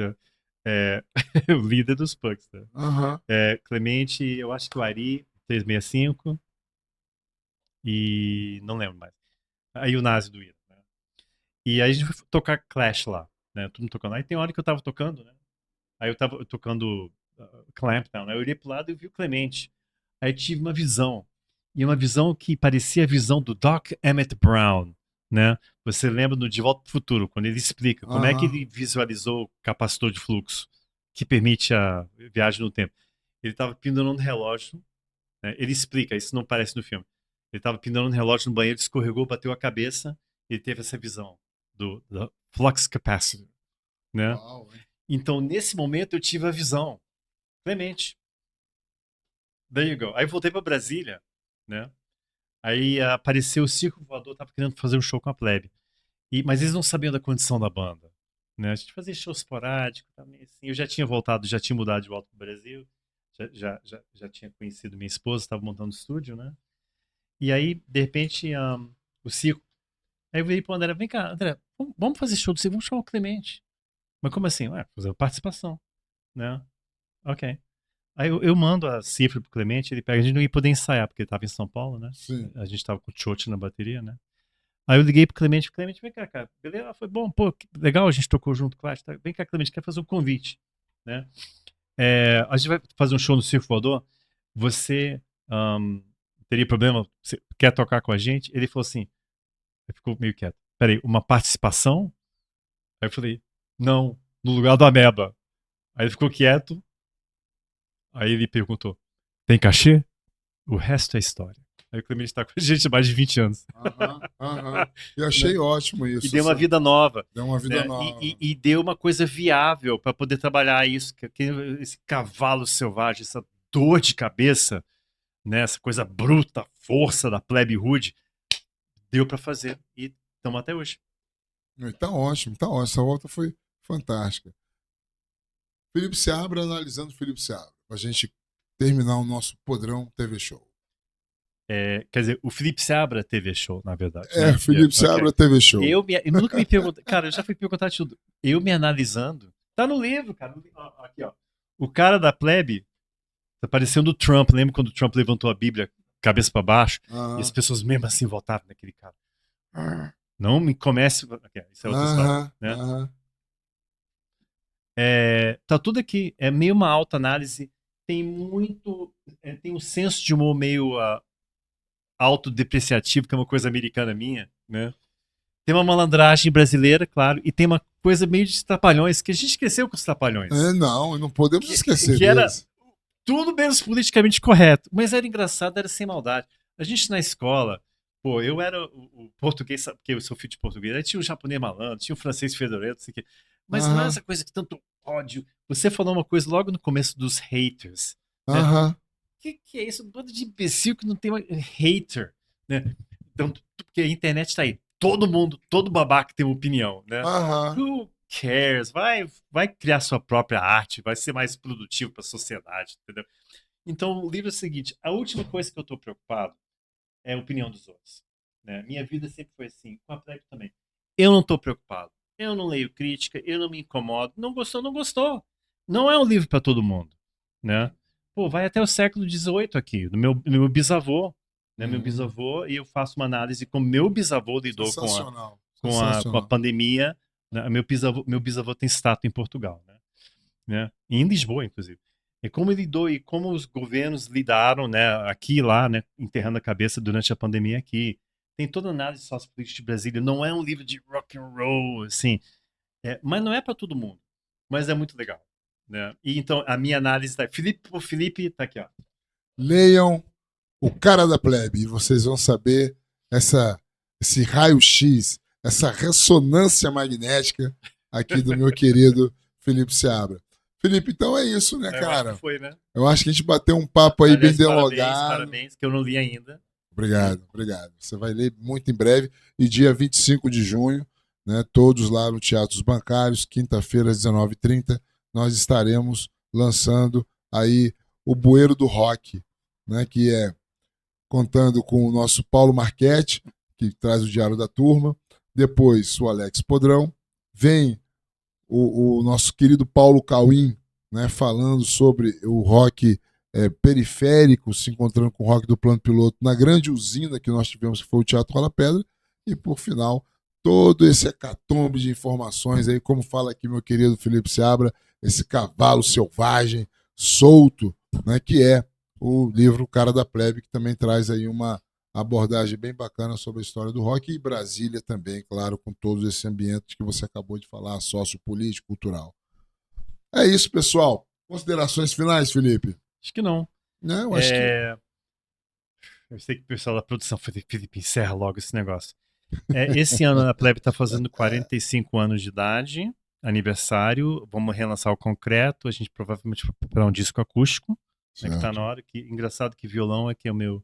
Speaker 2: É, o líder dos punks, né?
Speaker 1: Aham.
Speaker 2: Clemente, eu acho que o Ari, 365, e não lembro mais. Aí o Nazi do Ira, né? E aí a gente foi tocar Clash lá, né? Todo mundo tocando. Aí tem hora que eu tava tocando, né? Aí eu tava tocando Clampdown, né? Eu olhei pro lado e vi o Clemente. Aí tive uma visão. E uma visão que parecia a visão do Doc Emmett Brown, né? Você lembra no De Volta pro Futuro, quando ele explica como é que
Speaker 1: Aham.
Speaker 2: ele visualizou o capacitor de fluxo que permite a viagem no tempo. Ele estava pendurando um relógio, né? Ele explica, isso não parece no filme. Ele estava pendurando um relógio no banheiro, escorregou, bateu a cabeça, e ele teve essa visão do flux capacitor, né?
Speaker 1: Uau, hein?
Speaker 2: Então, nesse momento, eu tive a visão. Clemente. There you go. Aí voltei para Brasília, né? Aí apareceu o Circo Voador, tava querendo fazer um show com a plebe. Mas eles não sabiam da condição da banda, né? A gente fazia show esporádico também, assim. Eu já tinha voltado, já tinha mudado de volta pro Brasil. Já tinha conhecido minha esposa, estava montando estúdio, né? E aí, de repente, o Circo... Aí eu virei pro André, vem cá, André, vamos fazer show do Circo, vamos chamar o Clemente. Mas como assim? Ué, fazer participação, né? Ok. Aí eu mando a cifra pro Clemente, ele pega, a gente não ia poder ensaiar, porque ele tava em São Paulo, né?
Speaker 1: Sim.
Speaker 2: A gente tava com o Chote na bateria, né? Aí eu liguei pro Clemente, vem cá, cara, beleza? Foi bom, pô, legal, a gente tocou junto, claro, tá? Vem cá, Clemente, quer fazer um convite, né? A gente vai fazer um show no Circo Voador, você teria problema, você quer tocar com a gente? Ele falou assim, ele ficou meio quieto, peraí, uma participação? Aí eu falei, não, no lugar do Ameba. Aí ele ficou quieto, aí ele perguntou, tem cachê? O resto é história. Aí o Clemente está com a gente há mais de 20 anos.
Speaker 1: Aham, aham. Eu
Speaker 2: Né?
Speaker 1: achei ótimo
Speaker 2: E
Speaker 1: isso.
Speaker 2: deu uma vida nova.
Speaker 1: Deu uma vida
Speaker 2: Né?
Speaker 1: nova.
Speaker 2: E deu uma coisa viável para poder trabalhar isso. Esse cavalo selvagem, essa dor de cabeça, né? Essa coisa bruta, força da plebe rude, deu para fazer. E estamos até hoje.
Speaker 1: Tá ótimo, tá ótimo. Essa volta foi fantástica. Felipe Seabra analisando Felipe Seabra. Pra gente terminar o nosso Podrão TV Show.
Speaker 2: Quer dizer, o Felipe Seabra TV Show, na verdade.
Speaker 1: Né? Felipe Seabra
Speaker 2: Okay.
Speaker 1: TV Show.
Speaker 2: Eu nunca me perguntei. Cara, eu já fui perguntar de tudo. Eu me analisando. Tá no livro, cara. Aqui, ó. O cara da plebe tá parecendo o Trump. Lembra quando o Trump levantou a Bíblia cabeça para baixo? E as pessoas mesmo assim votavam naquele cara. Não me comece. Okay, isso é outra história. Né? Tá tudo aqui. É meio uma alta análise. Tem muito. Tem um senso de humor meio autodepreciativo, que é uma coisa americana minha, né? Tem uma malandragem brasileira, claro, e tem uma coisa meio de trapalhões, que a gente cresceu com os trapalhões.
Speaker 1: Não podemos esquecer
Speaker 2: que era
Speaker 1: deles.
Speaker 2: Tudo menos politicamente correto, mas era engraçado, era sem maldade. A gente na escola, pô, eu era o português, porque eu sou filho de português, aí tinha o japonês malandro, tinha o francês fedorento, não sei o quê. Mas não é essa coisa que tanto ódio. Você falou uma coisa logo no começo dos haters. Né? Que é isso? Um bando de imbecil que não tem uma hater, né? Então, porque a internet tá aí. Todo babaca tem uma opinião, né? Who cares? Vai criar sua própria arte, vai ser mais produtivo para a sociedade, entendeu? Então, o livro é o seguinte: a última coisa que eu tô preocupado é a opinião dos outros. Né? Minha vida sempre foi assim, com a plebe também. Eu não tô preocupado. Eu não leio crítica, eu não me incomodo. Não gostou, não gostou. Não é um livro para todo mundo, né? Pô, vai até o século XVIII aqui, do meu bisavô, né? Meu bisavô, e eu faço uma análise como meu bisavô lidou com a pandemia. Né? Meu bisavô tem estátua em Portugal, né? Em Lisboa, inclusive. E como ele lidou e como os governos lidaram, né? Aqui e lá, né? Enterrando a cabeça durante a pandemia aqui. Tem toda a análise sociopolítica de Brasília. Não é um livro de rock and roll, assim. Mas não é para todo mundo. Mas é muito legal. Né? E então a minha análise tá. Felipe tá aqui, ó.
Speaker 1: Leiam O Cara da Plebe e vocês vão saber esse raio-x, essa ressonância magnética aqui do meu querido Felipe Seabra. Felipe, então é isso, né,
Speaker 2: Eu acho
Speaker 1: cara?
Speaker 2: que foi, né?
Speaker 1: Eu acho que a gente bateu um papo aí bem
Speaker 2: Aliás,
Speaker 1: delongado.
Speaker 2: parabéns, que eu não li ainda.
Speaker 1: Obrigado, obrigado. Você vai ler muito em breve. E dia 25 de junho, né, todos lá no Teatro dos Bancários, quinta-feira, às 19h30, nós estaremos lançando aí o Bueiro do Rock, né, que é contando com o nosso Paulo Marchetti, que traz o Diário da Turma, depois o Alex Podrão, vem o nosso querido Paulo Cauim, né, falando sobre o rock periférico, se encontrando com o rock do plano piloto na grande usina que nós tivemos, que foi o Teatro Rola Pedra, e por final, todo esse hecatombe de informações aí, como fala aqui meu querido Felipe Seabra, esse cavalo selvagem, solto, né, que é o livro Cara da Plebe, que também traz aí uma abordagem bem bacana sobre a história do rock, e Brasília também, claro, com todos esses ambientes que você acabou de falar, sociopolítico, cultural. É isso, pessoal. Considerações finais, Felipe?
Speaker 2: Acho que não.
Speaker 1: Não, eu acho que...
Speaker 2: Eu sei que o pessoal da produção, Felipe, encerra logo esse negócio. Esse ano a Plebe está fazendo 45 anos de idade, aniversário. Vamos relançar o concreto. A gente provavelmente vai preparar um disco acústico, né, que está na hora. Engraçado que violão é que é o meu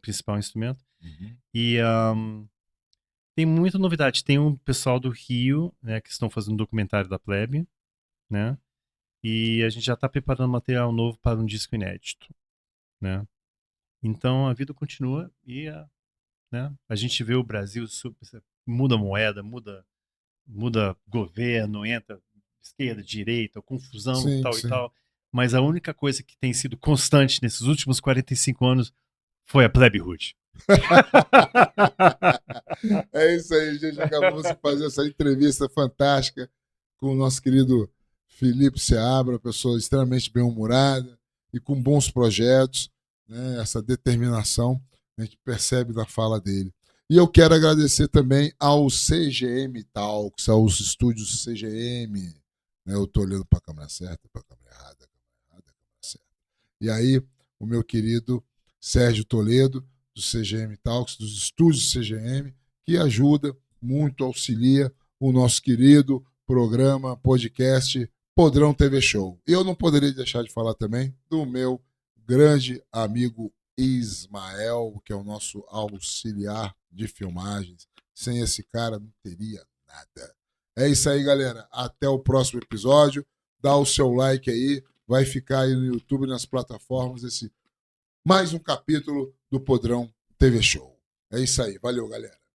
Speaker 2: principal instrumento.
Speaker 1: Uhum.
Speaker 2: E tem muita novidade. Tem um pessoal do Rio, né, que estão fazendo um documentário da Plebe, né? E a gente já está preparando material novo para um disco inédito, né? Então a vida continua e né, a gente vê o Brasil muda moeda, muda governo, entra esquerda, direita, confusão,
Speaker 1: Sim,
Speaker 2: tal e
Speaker 1: sim.
Speaker 2: tal. Mas a única coisa que tem sido constante nesses últimos 45 anos foi a Plebe Hood.
Speaker 1: É isso aí, gente. Acabamos de fazer essa entrevista fantástica com o nosso querido Felipe Seabra, pessoa extremamente bem-humorada e com bons projetos, né? Essa determinação a gente percebe na fala dele. E eu quero agradecer também ao CGM Talks, aos estúdios CGM. Né? Eu estou olhando para a câmera certa, para a câmera errada, a câmera certa. E aí, o meu querido Sérgio Toledo, do CGM Talks, dos estúdios CGM, que ajuda muito, auxilia o nosso querido programa, podcast Podrão TV Show. Eu não poderia deixar de falar também do meu grande amigo Ismael, que é o nosso auxiliar de filmagens. Sem esse cara não teria nada. É isso aí, galera. Até o próximo episódio. Dá o seu like aí. Vai ficar aí no YouTube, nas plataformas, esse mais um capítulo do Podrão TV Show. É isso aí. Valeu, galera.